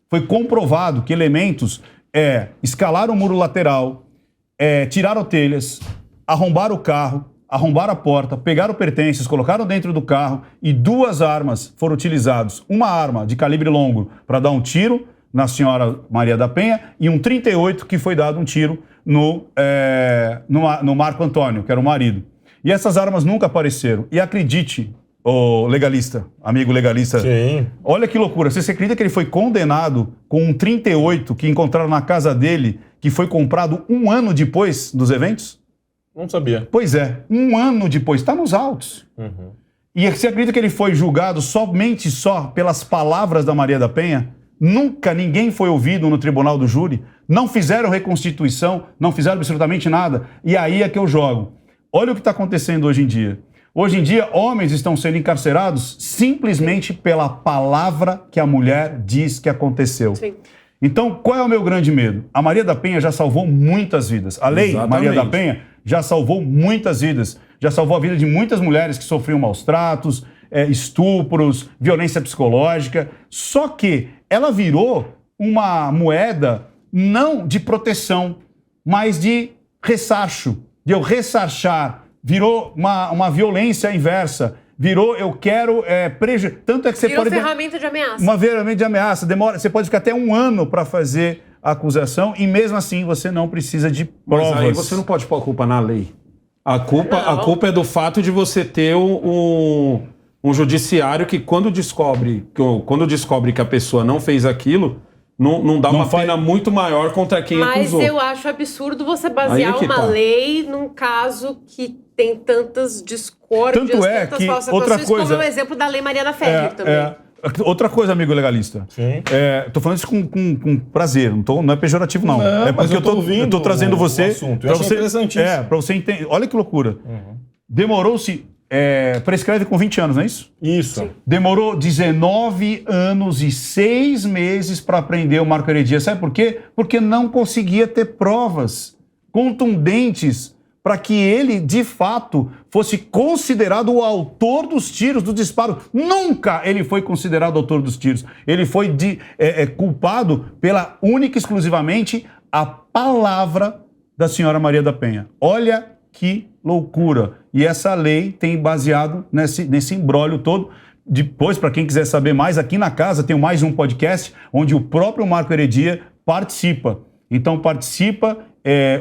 Foi comprovado que elementos escalaram o muro lateral, tiraram telhas, arrombaram o carro, arrombaram a porta, pegaram pertences, colocaram dentro do carro e 2 armas foram utilizadas. Uma arma de calibre longo para dar um tiro na senhora Maria da Penha, e um 38 que foi dado um tiro no Marco Antônio, que era o marido. E essas armas nunca apareceram. E acredite, legalista, amigo legalista, sim, olha que loucura. Você acredita que ele foi condenado com um 38 que encontraram na casa dele, que foi comprado 1 ano depois dos eventos? Não sabia. Pois é, 1 ano depois. Está nos autos. E você acredita que ele foi julgado somente pelas palavras da Maria da Penha? Nunca ninguém foi ouvido no tribunal do júri, não fizeram reconstituição, não fizeram absolutamente nada. E aí é que eu jogo. Olha o que está acontecendo hoje em dia. Hoje em dia, homens estão sendo encarcerados simplesmente pela palavra que a mulher diz que aconteceu. Sim. Então, qual é o meu grande medo? A Maria da Penha já salvou muitas vidas. A lei Maria da Penha já salvou muitas vidas. Já salvou a vida de muitas mulheres que sofriam maus tratos, estupros, violência psicológica. Só que ela virou uma moeda não de proteção, mas de ressarcho, de eu ressarchar. Virou uma violência inversa. Virou, eu quero prejuízo. Tanto é que você virou pode... ferramenta de ameaça. Uma ferramenta de ameaça. Você pode ficar até 1 ano para fazer a acusação e mesmo assim você não precisa de provas. Mas aí você não pode pôr a culpa na lei. A culpa é do fato de você ter um judiciário que quando descobre que a pessoa não fez aquilo, não dá uma pena muito maior contra quem acusou. Mas eu acho absurdo você basear uma lei num caso que tem tantas discórdias, tantas falsas acusações, como é o exemplo da Lei Mariana Ferrer também. Outra coisa, amigo legalista. Sim. Tô falando isso com prazer, não é pejorativo, não. É porque eu tô trazendo você. Assunto. Eu achei interessantíssimo. Pra você entender. Olha que loucura. Demorou-se. Prescreve com 20 anos, não é isso? Isso. Sim. Demorou 19 anos e 6 meses para prender o Marco Heredia. Sabe por quê? Porque não conseguia ter provas contundentes para que ele, de fato, fosse considerado o autor dos tiros, do disparo. Nunca ele foi considerado autor dos tiros. Ele foi culpado pela única e exclusivamente a palavra da senhora Maria da Penha. Olha que loucura. E essa lei tem baseado nesse imbróglio todo. Depois, para quem quiser saber mais, aqui na casa tem mais um podcast onde o próprio Marco Heredia participa. Então participa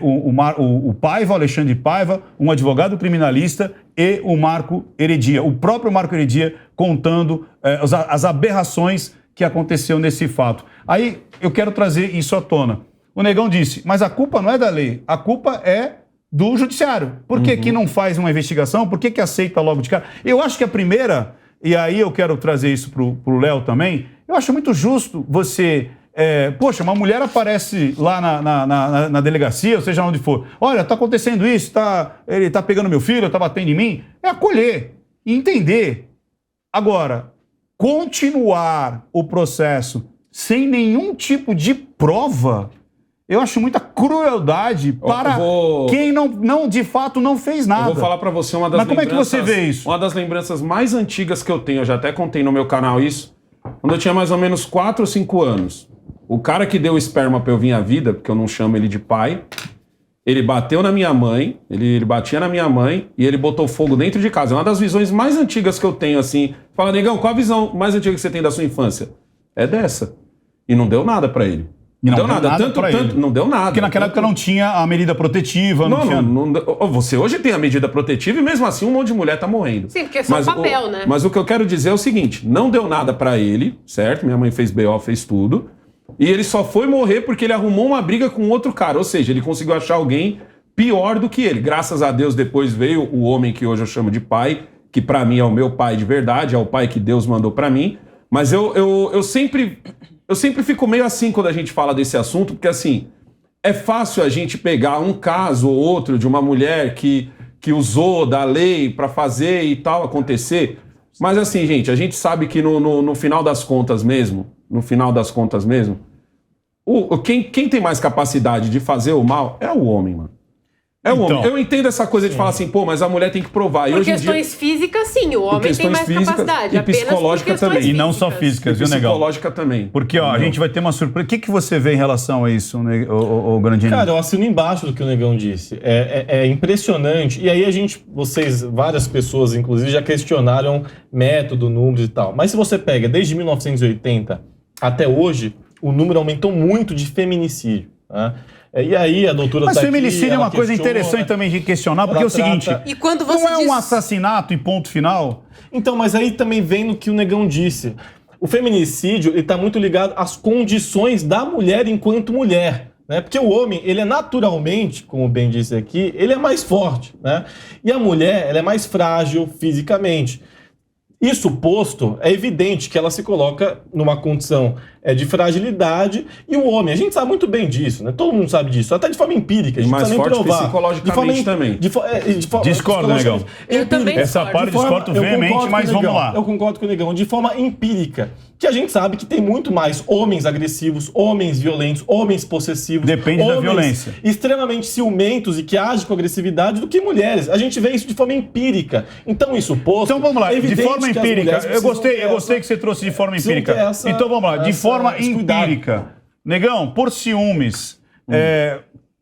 o Paiva, Alexandre Paiva, um advogado criminalista, e o Marco Heredia. O próprio Marco Heredia contando as aberrações que aconteceu nesse fato. Aí eu quero trazer isso à tona. O Negão disse, mas a culpa não é da lei, a culpa é do judiciário. Por que que não faz uma investigação? Por que aceita logo de cara? Eu acho que a primeira, e aí eu quero trazer isso pro Léo também, eu acho muito justo você... poxa, uma mulher aparece lá na delegacia, ou seja onde for. Olha, tá acontecendo isso, ele tá pegando meu filho, tá batendo em mim. É acolher e entender. Agora, continuar o processo sem nenhum tipo de prova, eu acho muita crueldade para quem não de fato não fez nada. Eu vou falar para você uma das Mas como é que você vê isso? Uma das lembranças mais antigas que eu tenho, eu já até contei no meu canal isso, quando eu tinha mais ou menos 4 ou 5 anos. O cara que deu esperma pra eu vir à vida, porque eu não chamo ele de pai, ele bateu na minha mãe, ele batia na minha mãe e ele botou fogo dentro de casa. É uma das visões mais antigas que eu tenho, assim. Fala, Negão, qual a visão mais antiga que você tem da sua infância? É dessa. E não deu nada pra ele. Não deu nada. Tanto, não deu nada. Porque naquela época não tinha a medida protetiva. Você hoje tem a medida protetiva e mesmo assim um monte de mulher tá morrendo. Sim, porque é só papel, né? Mas o que eu quero dizer é o seguinte, não deu nada pra ele, certo? Minha mãe fez BO, fez tudo. E ele só foi morrer porque ele arrumou uma briga com outro cara. Ou seja, ele conseguiu achar alguém pior do que ele. Graças a Deus, depois veio o homem que hoje eu chamo de pai, que pra mim é o meu pai de verdade, é o pai que Deus mandou pra mim. Mas eu sempre fico meio assim quando a gente fala desse assunto, porque assim, é fácil a gente pegar um caso ou outro de uma mulher que usou da lei pra fazer e tal acontecer. Mas assim, gente, a gente sabe que no final das contas mesmo, quem tem mais capacidade de fazer o mal é o homem, mano. É o homem. Eu entendo essa coisa de falar assim, pô, mas a mulher tem que provar. Por questões físicas, sim, o homem tem mais capacidade. E psicológica também. E não só físicas, viu, Negão? Psicológica também. Porque, ó, a gente vai ter uma surpresa. O que você vê em relação a isso, o Grandinho? Cara, eu assino embaixo do que o Negão disse. É impressionante. E aí várias pessoas, inclusive, já questionaram método, números e tal. Mas se você pega desde 1980 até hoje, o número aumentou muito de feminicídio, né? E aí a doutora... Mas feminicídio é uma coisa interessante também de questionar, porque é o seguinte, e quando você não é um assassinato e ponto final? Então, mas aí também vem no que o Negão disse. O feminicídio está muito ligado às condições da mulher enquanto mulher, né? Porque o homem, ele é naturalmente, como bem disse aqui, ele é mais forte, né? E a mulher, ela é mais frágil fisicamente. Isso posto, é evidente que ela se coloca numa condição de fragilidade, e o homem, a gente sabe muito bem disso, né? Todo mundo sabe disso, até de forma empírica, a gente mais precisa nem forte provar. psicologicamente também. Discordo, Negão. Eu também Essa parte discordo veemente, mas vamos lá. Eu concordo com o Negão, de forma empírica, que a gente sabe que tem muito mais homens agressivos, homens violentos, homens possessivos, depende da violência, extremamente ciumentos e que agem com agressividade do que mulheres. A gente vê isso de forma empírica. Então, isso posto... Então vamos lá, de forma empírica. Eu gostei que você trouxe de forma empírica. Então vamos lá, de forma empírica. Negão, por ciúmes,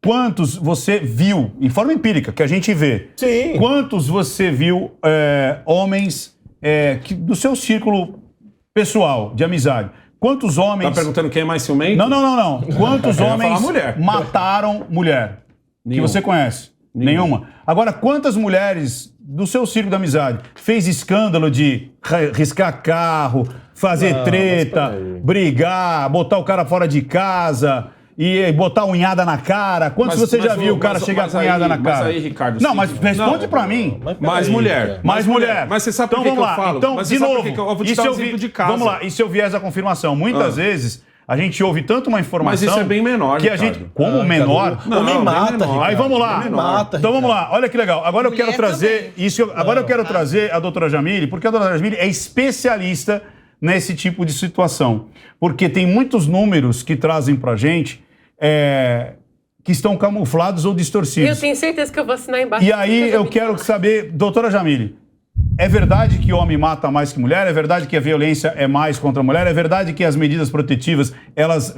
quantos você viu, em forma empírica, que a gente vê, sim, quantos você viu homens do seu círculo pessoal, de amizade? Quantos homens... Tá perguntando quem é mais ciumento? Não. Quantos homens mataram mulher? Que você conhece? Nenhuma. Agora, quantas mulheres do seu círculo de amizade fez escândalo de riscar carro, fazer treta, brigar, botar o cara fora de casa e botar unhada na cara? Quantos você já viu o cara chegar com unhada na cara? Mas aí, Ricardo... Não, mas responde pra mim. Mais mulher. Mais mulher. Mas você sabe por que eu falo? Então, mas de novo, eu vou te dar um exemplo de casa. Vamos lá, e se eu viesse a confirmação? Muitas vezes... A gente ouve tanto uma informação... Mas isso é bem menor, que a gente... Como menor? Não, me mata. Aí vamos lá. Então vamos lá. Olha que legal. Agora eu quero trazer... eu quero trazer a doutora Jamile, porque a doutora Jamile é especialista nesse tipo de situação. Porque tem muitos números que trazem pra gente que estão camuflados ou distorcidos. Eu tenho certeza que eu vou assinar embaixo. E aí eu quero saber, doutora Jamile, é verdade que o homem mata mais que mulher? É verdade que a violência é mais contra a mulher? É verdade que as medidas protetivas, elas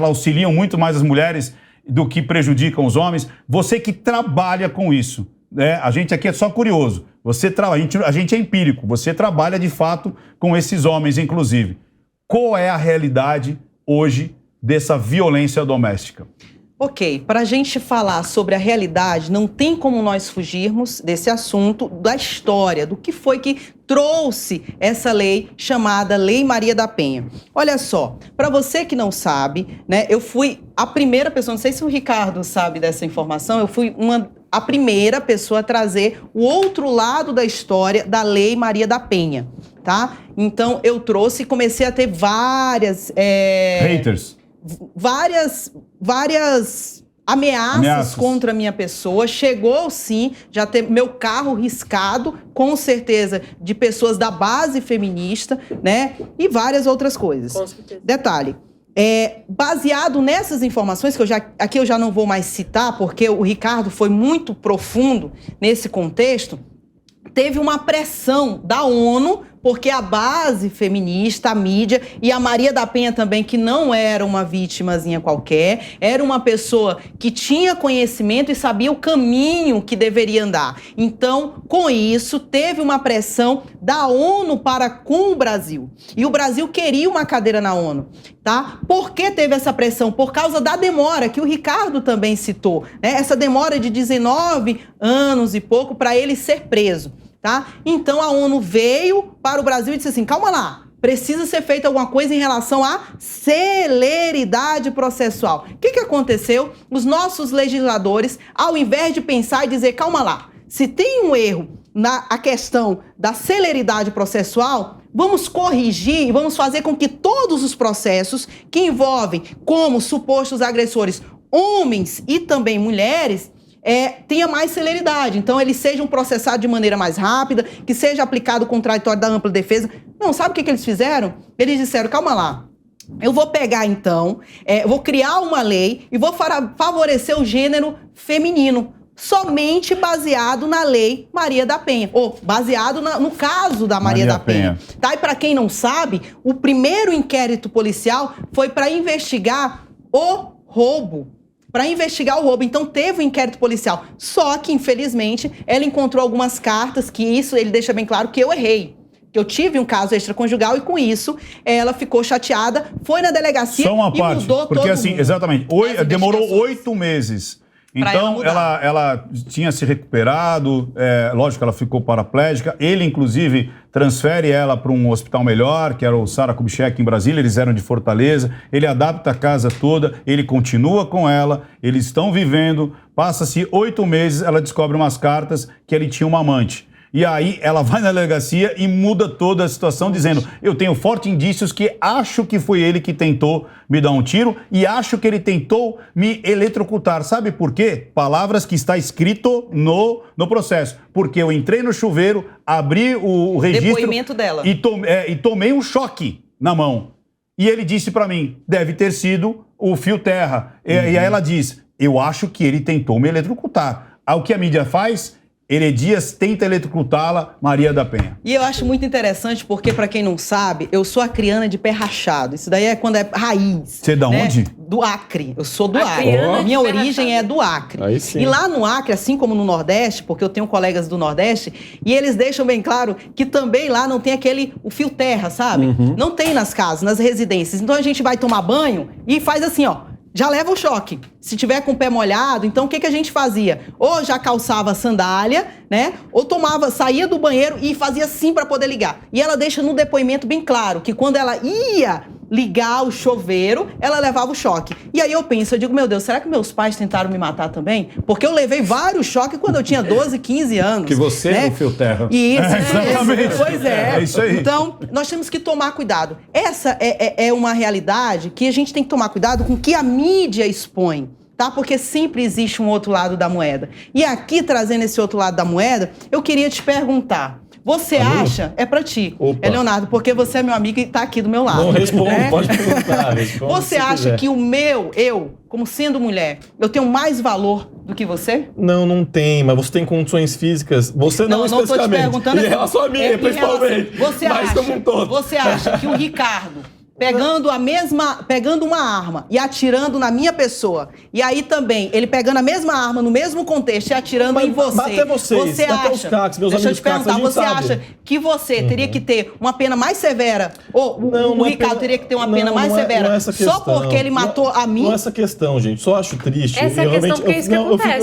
auxiliam muito mais as mulheres do que prejudicam os homens? Você que trabalha com isso, né? A gente aqui é só curioso. A gente é empírico. Você trabalha de fato com esses homens, inclusive. Qual é a realidade hoje dessa violência doméstica? Ok, para a gente falar sobre a realidade, não tem como nós fugirmos desse assunto da história, do que foi que trouxe essa lei chamada Lei Maria da Penha. Olha só, para você que não sabe, né, eu fui a primeira pessoa, não sei se o Ricardo sabe dessa informação, eu fui a primeira pessoa a trazer o outro lado da história da Lei Maria da Penha, tá? Então eu trouxe e comecei a ter várias... Haters. Várias ameaças contra a minha pessoa. Chegou, sim, já ter meu carro riscado, com certeza, de pessoas da base feminista, né? E várias outras coisas. Com certeza. Detalhe, baseado nessas informações, que aqui eu já não vou mais citar, porque o Ricardo foi muito profundo nesse contexto, teve uma pressão da ONU, porque a base feminista, a mídia, e a Maria da Penha também, que não era uma vítimazinha qualquer, era uma pessoa que tinha conhecimento e sabia o caminho que deveria andar. Então, com isso, teve uma pressão da ONU para com o Brasil. E o Brasil queria uma cadeira na ONU, tá? Por que teve essa pressão? Por causa da demora, que o Ricardo também citou, né? Essa demora de 19 anos e pouco para ele ser preso. Tá? Então a ONU veio para o Brasil e disse assim, calma lá, precisa ser feita alguma coisa em relação à celeridade processual. O que aconteceu? Os nossos legisladores, ao invés de pensar e dizer, calma lá, se tem um erro na questão da celeridade processual, vamos corrigir e vamos fazer com que todos os processos que envolvem como supostos agressores homens e também mulheres tenha mais celeridade. Então, eles sejam processados de maneira mais rápida, que seja aplicado o contraditório da ampla defesa. Não, sabe o que eles fizeram? Eles disseram, calma lá, eu vou pegar então, vou criar uma lei e vou favorecer o gênero feminino, somente baseado na Lei Maria da Penha, ou baseado no caso da Maria da Penha. Tá? E para quem não sabe, o primeiro inquérito policial foi para investigar o roubo. Então teve um inquérito policial. Só que, infelizmente, ela encontrou algumas cartas, que isso ele deixa bem claro que eu errei. Que eu tive um caso extraconjugal e com isso ela ficou chateada, foi na delegacia Só uma e parte, mudou porque todo assim, mundo. exatamente, demorou 8 meses. Então, ela tinha se recuperado, lógico, ela ficou paraplégica. Ele, inclusive, transfere ela para um hospital melhor, que era o Sara Kubitschek, em Brasília. Eles eram de Fortaleza. Ele adapta a casa toda, ele continua com ela, eles estão vivendo. Passa-se 8 meses, ela descobre umas cartas que ele tinha uma amante. E aí ela vai na delegacia e muda toda a situação, dizendo, eu tenho fortes indícios que acho que foi ele que tentou me dar um tiro e acho que ele tentou me eletrocutar. Sabe por quê? Palavras que está escrito no processo. Porque eu entrei no chuveiro, abri o registro... Depoimento dela. E tomei um choque na mão. E ele disse pra mim, deve ter sido o fio terra. E aí ela diz, eu acho que ele tentou me eletrocutar. O que a mídia faz... Heredias tenta eletrocutá-la, Maria da Penha. E eu acho muito interessante porque, para quem não sabe, eu sou acriana de pé rachado. Isso daí é quando é raiz. Você é da onde? Do Acre. Eu sou do Acre. Minha origem é do Acre. Aí sim. E lá no Acre, assim como no Nordeste, porque eu tenho colegas do Nordeste, e eles deixam bem claro que também lá não tem o fio terra, sabe? Não tem nas casas, nas residências. Então a gente vai tomar banho e faz assim, ó. Já leva o choque. Se tiver com o pé molhado, então o que a gente fazia? Ou já calçava sandália, né? Ou saía do banheiro e fazia assim para poder ligar. E ela deixa no depoimento bem claro que quando ela ia ligar o chuveiro, ela levava o choque. E aí eu digo, meu Deus, será que meus pais tentaram me matar também? Porque eu levei vários choques quando eu tinha 12, 15 anos. Que você é o fio terra. Isso, exatamente. Pois é. É isso aí. Então, nós temos que tomar cuidado. Essa é uma realidade que a gente tem que tomar cuidado com o que a mídia expõe. Tá? Porque sempre existe um outro lado da moeda. E aqui, trazendo esse outro lado da moeda, eu queria te perguntar, Você acha? É pra ti. Opa. Leonardo, porque você é meu amigo e tá aqui do meu lado. Não responde, pode perguntar. Você acha que eu, como sendo mulher, eu tenho mais valor do que você? Não tem, mas você tem condições físicas. Você não especificamente. Tô te perguntando em relação a mim, principalmente. Mas como um todo. Você acha que o Ricardo, pegando uma arma e atirando na minha pessoa, e aí também, ele pegando a mesma arma no mesmo contexto e atirando em você. Bater vocês, você bater acha, os cacos, meus deixa eu amigos te perguntar, cacos, você acha que você teria que ter uma pena mais severa, ou o Ricardo teria que ter uma pena mais severa, não é essa questão. só porque ele matou a mim? Não é essa questão, gente. Só acho triste. Essa é a questão, porque é isso que acontece.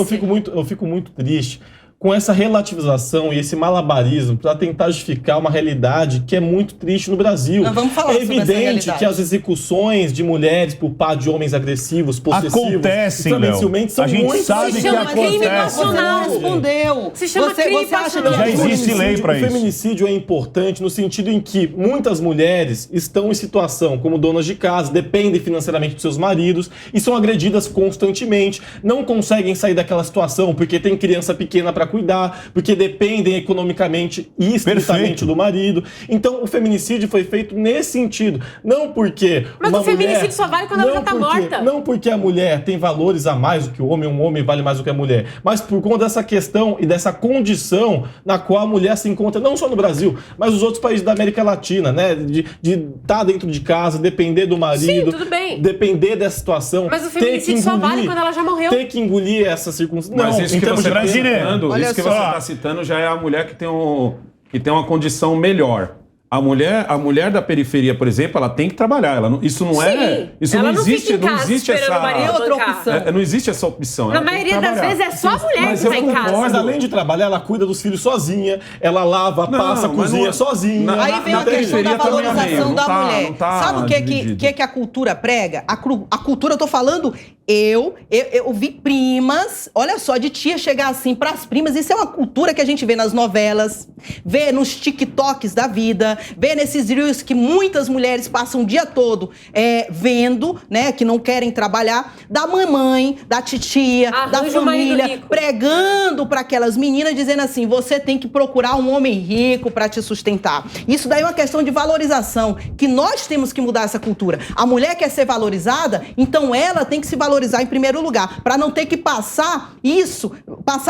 Eu fico muito triste com essa relativização e esse malabarismo para tentar justificar uma realidade que é muito triste no Brasil. Nós vamos falar é sobre essa evidente realidade. que as execuções de mulheres por parte de homens agressivos, possessivos, acontecem, Léo. são A gente muito sabe que chama crime acontece. passional. Você respondeu. Se chama crime você acha que passional. Já existe lei para O isso. feminicídio é importante no sentido em que muitas mulheres estão em situação como donas de casa, dependem financeiramente dos seus maridos e são agredidas constantemente, não conseguem sair daquela situação porque tem criança pequena para cuidar, porque dependem economicamente e estritamente do marido. Então, o feminicídio foi feito nesse sentido. Não porque Mas o feminicídio só vale quando ela já tá morta. Não porque a mulher tem valores a mais do que o homem, um homem vale mais do que a mulher, mas por conta dessa questão e dessa condição na qual a mulher se encontra, não só no Brasil, mas nos outros países da América Latina, né? De estar dentro de casa, depender do marido. Sim, tudo bem. Depender dessa situação. Mas o feminicídio só vale quando ela já morreu. Ter que engolir essa circunstância. Mas isso em que termos você de está pena, citando, Olha isso que só. você está citando já é a mulher que tem uma condição melhor. A mulher da periferia, por exemplo, ela tem que trabalhar. Isso não é. Isso ela não existe. Fica em casa não existe esperando essa o marido outra bancar. opção. não existe essa opção. Na ela tem que maioria das trabalhar. vezes é só a mulher Mas que eu tá em concordo. casa. Mas além de trabalhar, ela cuida dos filhos sozinha, ela lava, Não, passa, mas cozinha não- sozinha. Aí vem a questão da periferia também, valorização amigo, da não tá- mulher. não tá Sabe o dividido. que a cultura prega? A cultura, eu tô falando, eu vi primas, olha só, de tia chegar assim pras primas, isso é uma cultura que a gente vê nas novelas, vê nos TikToks da vida, vê nesses reels que muitas mulheres passam o dia todo vendo, né, que não querem trabalhar, da mamãe, da titia, da Arranja o marido família, rico. pregando para aquelas meninas, dizendo assim, você tem que procurar um homem rico para te sustentar. Isso daí é uma questão de valorização, que nós temos que mudar essa cultura. A mulher quer ser valorizada, então ela tem que se valorizar em primeiro lugar, para não ter que passar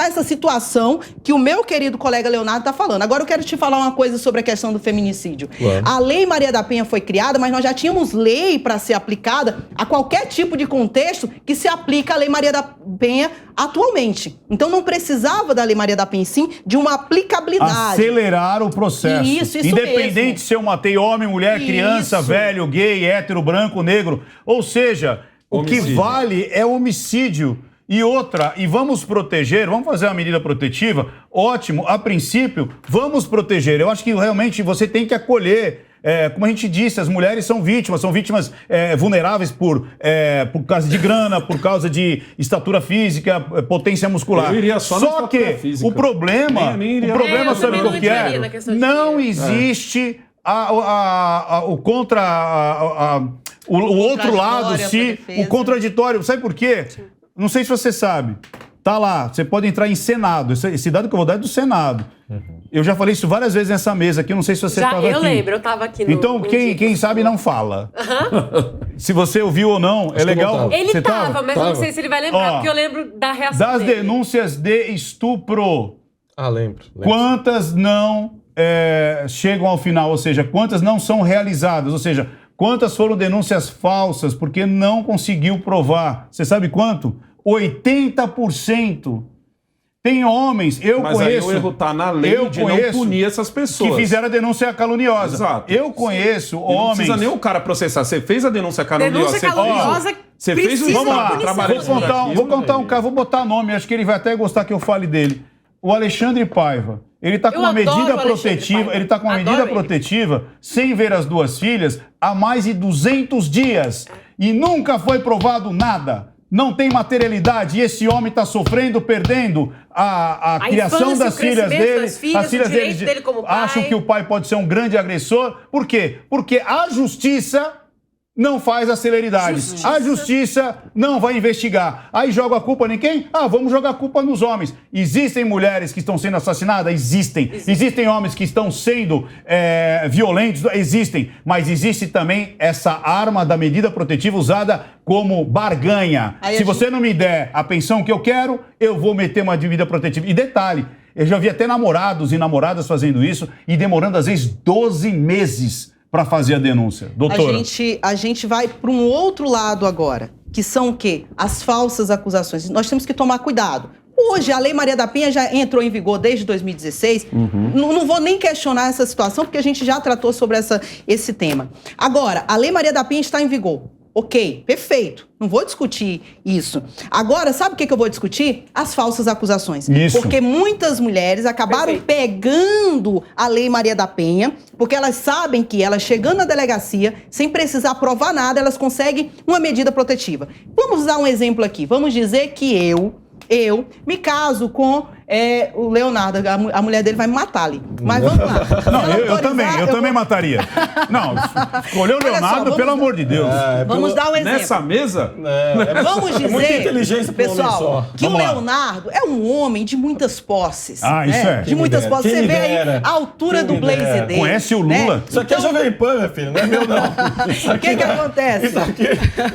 essa situação que o meu querido colega Leonardo está falando. Agora eu quero te falar uma coisa sobre a questão do feminicídio. Claro. A Lei Maria da Penha foi criada, mas nós já tínhamos lei para ser aplicada a qualquer tipo de contexto que se aplica a Lei Maria da Penha atualmente. Então não precisava da Lei Maria da Penha, sim, de uma aplicabilidade. Acelerar o processo. Isso Independente mesmo. se eu matei homem, mulher, criança, Isso. velho, gay, hétero, branco, negro. Ou seja, o que Homicídio. vale é homicídio. E outra, e vamos proteger, vamos fazer uma medida protetiva, ótimo, a princípio, vamos proteger. Eu acho que realmente você tem que acolher. Como a gente disse, as mulheres são vítimas vulneráveis por causa de grana, por causa de estatura física, potência muscular. Eu iria só na estatura que física. o problema, Nem iria. eu sabe também qual não que entraria na questão de Não dinheiro. existe o outro lado, o contraditório. Sabe por quê? Não sei se você sabe. Tá lá, você pode entrar em Senado. Esse dado que eu vou dar é do Senado. Eu já falei isso várias vezes nessa mesa aqui, eu não sei se você estava aqui. Eu lembro, eu estava aqui no... Então, quem sabe não fala. Se você ouviu ou não, é legal. Ele Você tava, mas eu não Tava. sei se ele vai lembrar, Ó, porque eu lembro da reação Das dele. denúncias de estupro, Lembro. quantas não chegam ao final? Ou seja, quantas não são realizadas? Ou seja, quantas foram denúncias falsas porque não conseguiu provar? Você sabe quanto? 80%. Tem homens, Mas aí o erro tá na lei de não punir essas pessoas. que fizeram a denúncia caluniosa. Exato. Eu conheço E não homens... precisa nem o cara processar. Você fez a denúncia caluniosa. Denúncia caluniosa Você fez o precisa Vamos lá, Estado trabalhar vou contar um cara. caso, vou botar nome, acho que ele vai até gostar que eu fale dele. O Alexandre Paiva. Ele está com Eu uma adoro medida o Alexandre protetiva, Paiva. ele está com uma Adoro medida ele. protetiva sem ver as duas filhas há mais de 200 dias e nunca foi provado nada. Não tem materialidade e esse homem está sofrendo, perdendo a criação infância, das o filhas crescimento dele. das filhas, As filhas o direito dele como pai. acham que o pai pode ser um grande agressor. Por quê? Porque a justiça não faz a celeridade. A justiça não vai investigar. Aí joga a culpa em quem? Vamos jogar a culpa nos homens. Existem mulheres que estão sendo assassinadas? Existem. Existem homens que estão sendo violentos? Existem. Mas existe também essa arma da medida protetiva usada como barganha. Se você não me der a pensão que eu quero, eu vou meter uma medida protetiva. E detalhe, eu já vi até namorados e namoradas fazendo isso e demorando às vezes 12 meses para fazer a denúncia. Doutora. A gente vai para um outro lado agora, que são o quê? As falsas acusações. Nós temos que tomar cuidado. Hoje, a Lei Maria da Penha já entrou em vigor desde 2016. Não vou nem questionar essa situação, porque a gente já tratou sobre esse tema. Agora, a Lei Maria da Penha está em vigor. Ok, perfeito. Não vou discutir isso. Agora, sabe o que eu vou discutir? As falsas acusações. Isso. Porque muitas mulheres acabaram pegando a Lei Maria da Penha, porque elas sabem que elas chegando na delegacia, sem precisar provar nada, elas conseguem uma medida protetiva. Vamos usar um exemplo aqui. Vamos dizer que eu me caso com o Leonardo, a mulher dele vai me matar ali. Mas vamos lá. Não, eu também mataria. Não, escolheu o Leonardo, pelo amor de Deus. Vamos dar um exemplo. Nessa mesa? Vamos dizer, muita inteligência pro homem pessoal, só. que o Leonardo é um homem de muitas posses. Isso é. De muitas posses. Você vê aí a altura do blazer dele. Conhece o Lula? Isso aqui é Jovem Pan, meu filho, não é meu, não. O que acontece? Isso aqui...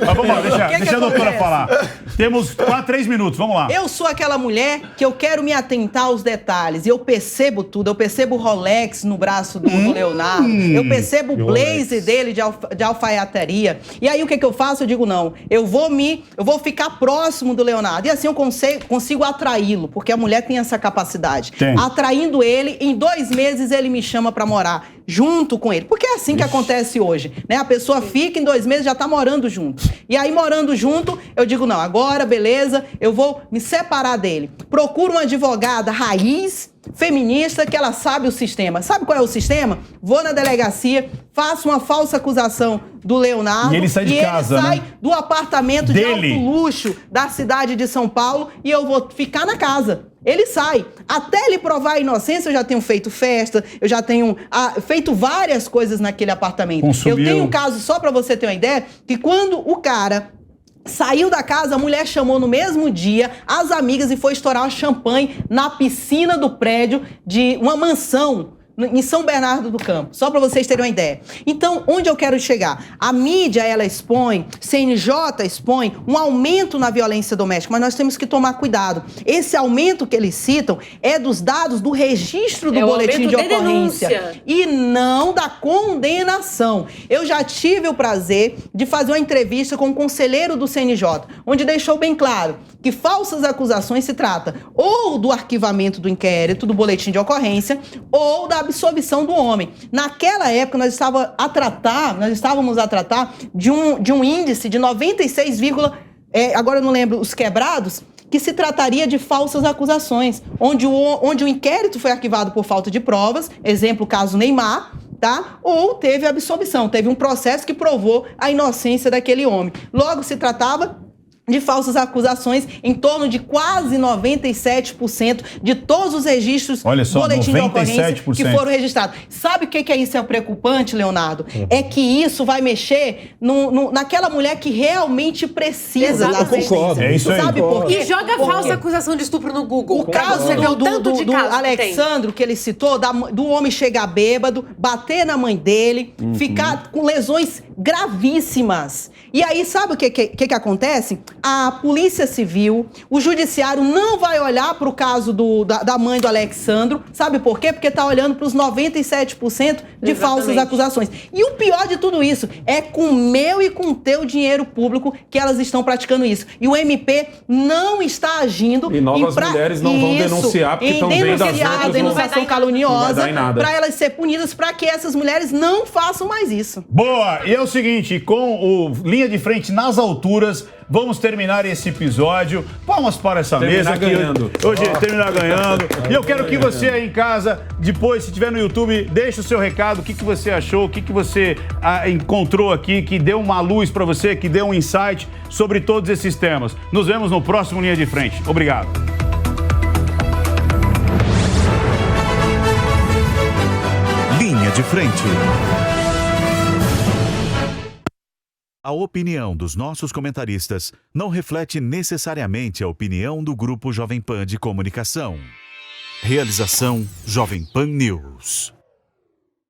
Mas vamos lá, deixa a doutora falar. Temos 3 minutos, vamos lá. Eu sou aquela mulher que eu quero me atentar aos detalhes. E eu percebo tudo. Eu percebo o Rolex no braço do Leonardo. Eu percebo o blazer dele de alfaiataria. E aí o que eu faço? Eu digo, não, eu vou ficar próximo do Leonardo. E assim eu consigo atraí-lo, porque a mulher tem essa capacidade. Atraindo ele, em 2 meses ele me chama pra morar junto com ele. Porque é assim que acontece hoje, né? A pessoa fica, em 2 meses já tá morando junto. E aí, morando junto, eu digo, não, agora, beleza, eu vou me separar dele. Procuro uma advogada raiz, feminista, que ela sabe o sistema. Sabe qual é o sistema? Vou na delegacia, faço uma falsa acusação do Leonardo. E ele sai de casa, ele sai né? do apartamento de alto luxo da cidade de São Paulo e eu vou ficar na casa. Ele sai. Até ele provar a inocência, eu já tenho feito festa, eu já tenho feito várias coisas naquele apartamento. Consumiu. Eu tenho um caso, só pra você ter uma ideia, que quando o cara saiu da casa, a mulher chamou no mesmo dia as amigas e foi estourar champanhe na piscina do prédio de uma mansão em São Bernardo do Campo, só para vocês terem uma ideia. Então, onde eu quero chegar? A mídia, ela expõe, CNJ expõe um aumento na violência doméstica, mas nós temos que tomar cuidado. Esse aumento que eles citam é dos dados do registro do boletim de ocorrência e não da condenação. Eu já tive o prazer de fazer uma entrevista com um conselheiro do CNJ, onde deixou bem claro que falsas acusações se trata ou do arquivamento do inquérito, do boletim de ocorrência, ou da absolvição do homem. Naquela época, nós estávamos a tratar de um índice de 96, agora eu não lembro os quebrados, que se trataria de falsas acusações, onde o inquérito foi arquivado por falta de provas, exemplo, caso Neymar, tá? Ou teve absolvição, teve um processo que provou a inocência daquele homem. Logo, se tratava de falsas acusações em torno de quase 97% de todos os registros do boletim de ocorrência que foram registrados. Sabe o que é isso? É preocupante, Leonardo? É que isso vai mexer naquela mulher que realmente precisa da assistência. É isso aí. Sabe por quê? E joga falsa acusação de estupro no Google. O caso do Alexandro, que ele citou, do homem chegar bêbado, bater na mãe dele, ficar com lesões gravíssimas. E aí, sabe o que acontece? A Polícia Civil, o Judiciário não vai olhar para o caso da mãe do Alexandro. Sabe por quê? Porque está olhando para os 97% de falsas acusações. E o pior de tudo isso é com o meu e com o teu dinheiro público que elas estão praticando isso. E o MP não está agindo. E novas mulheres não vão denunciar porque estão vendo as outras denunciação caluniosa para elas serem punidas, para que essas mulheres não façam mais isso. Boa! E é o seguinte, com o Linha de Frente nas alturas, vamos terminar esse episódio. Palmas para essa mesa aqui. Hoje terminar ganhando. E eu quero que você aí em casa, depois, se estiver no YouTube, deixe o seu recado, o que você achou, o que você encontrou aqui, que deu uma luz para você, que deu um insight sobre todos esses temas. Nos vemos no próximo Linha de Frente. Obrigado. Linha de Frente. A opinião dos nossos comentaristas não reflete necessariamente a opinião do Grupo Jovem Pan de Comunicação. Realização Jovem Pan News.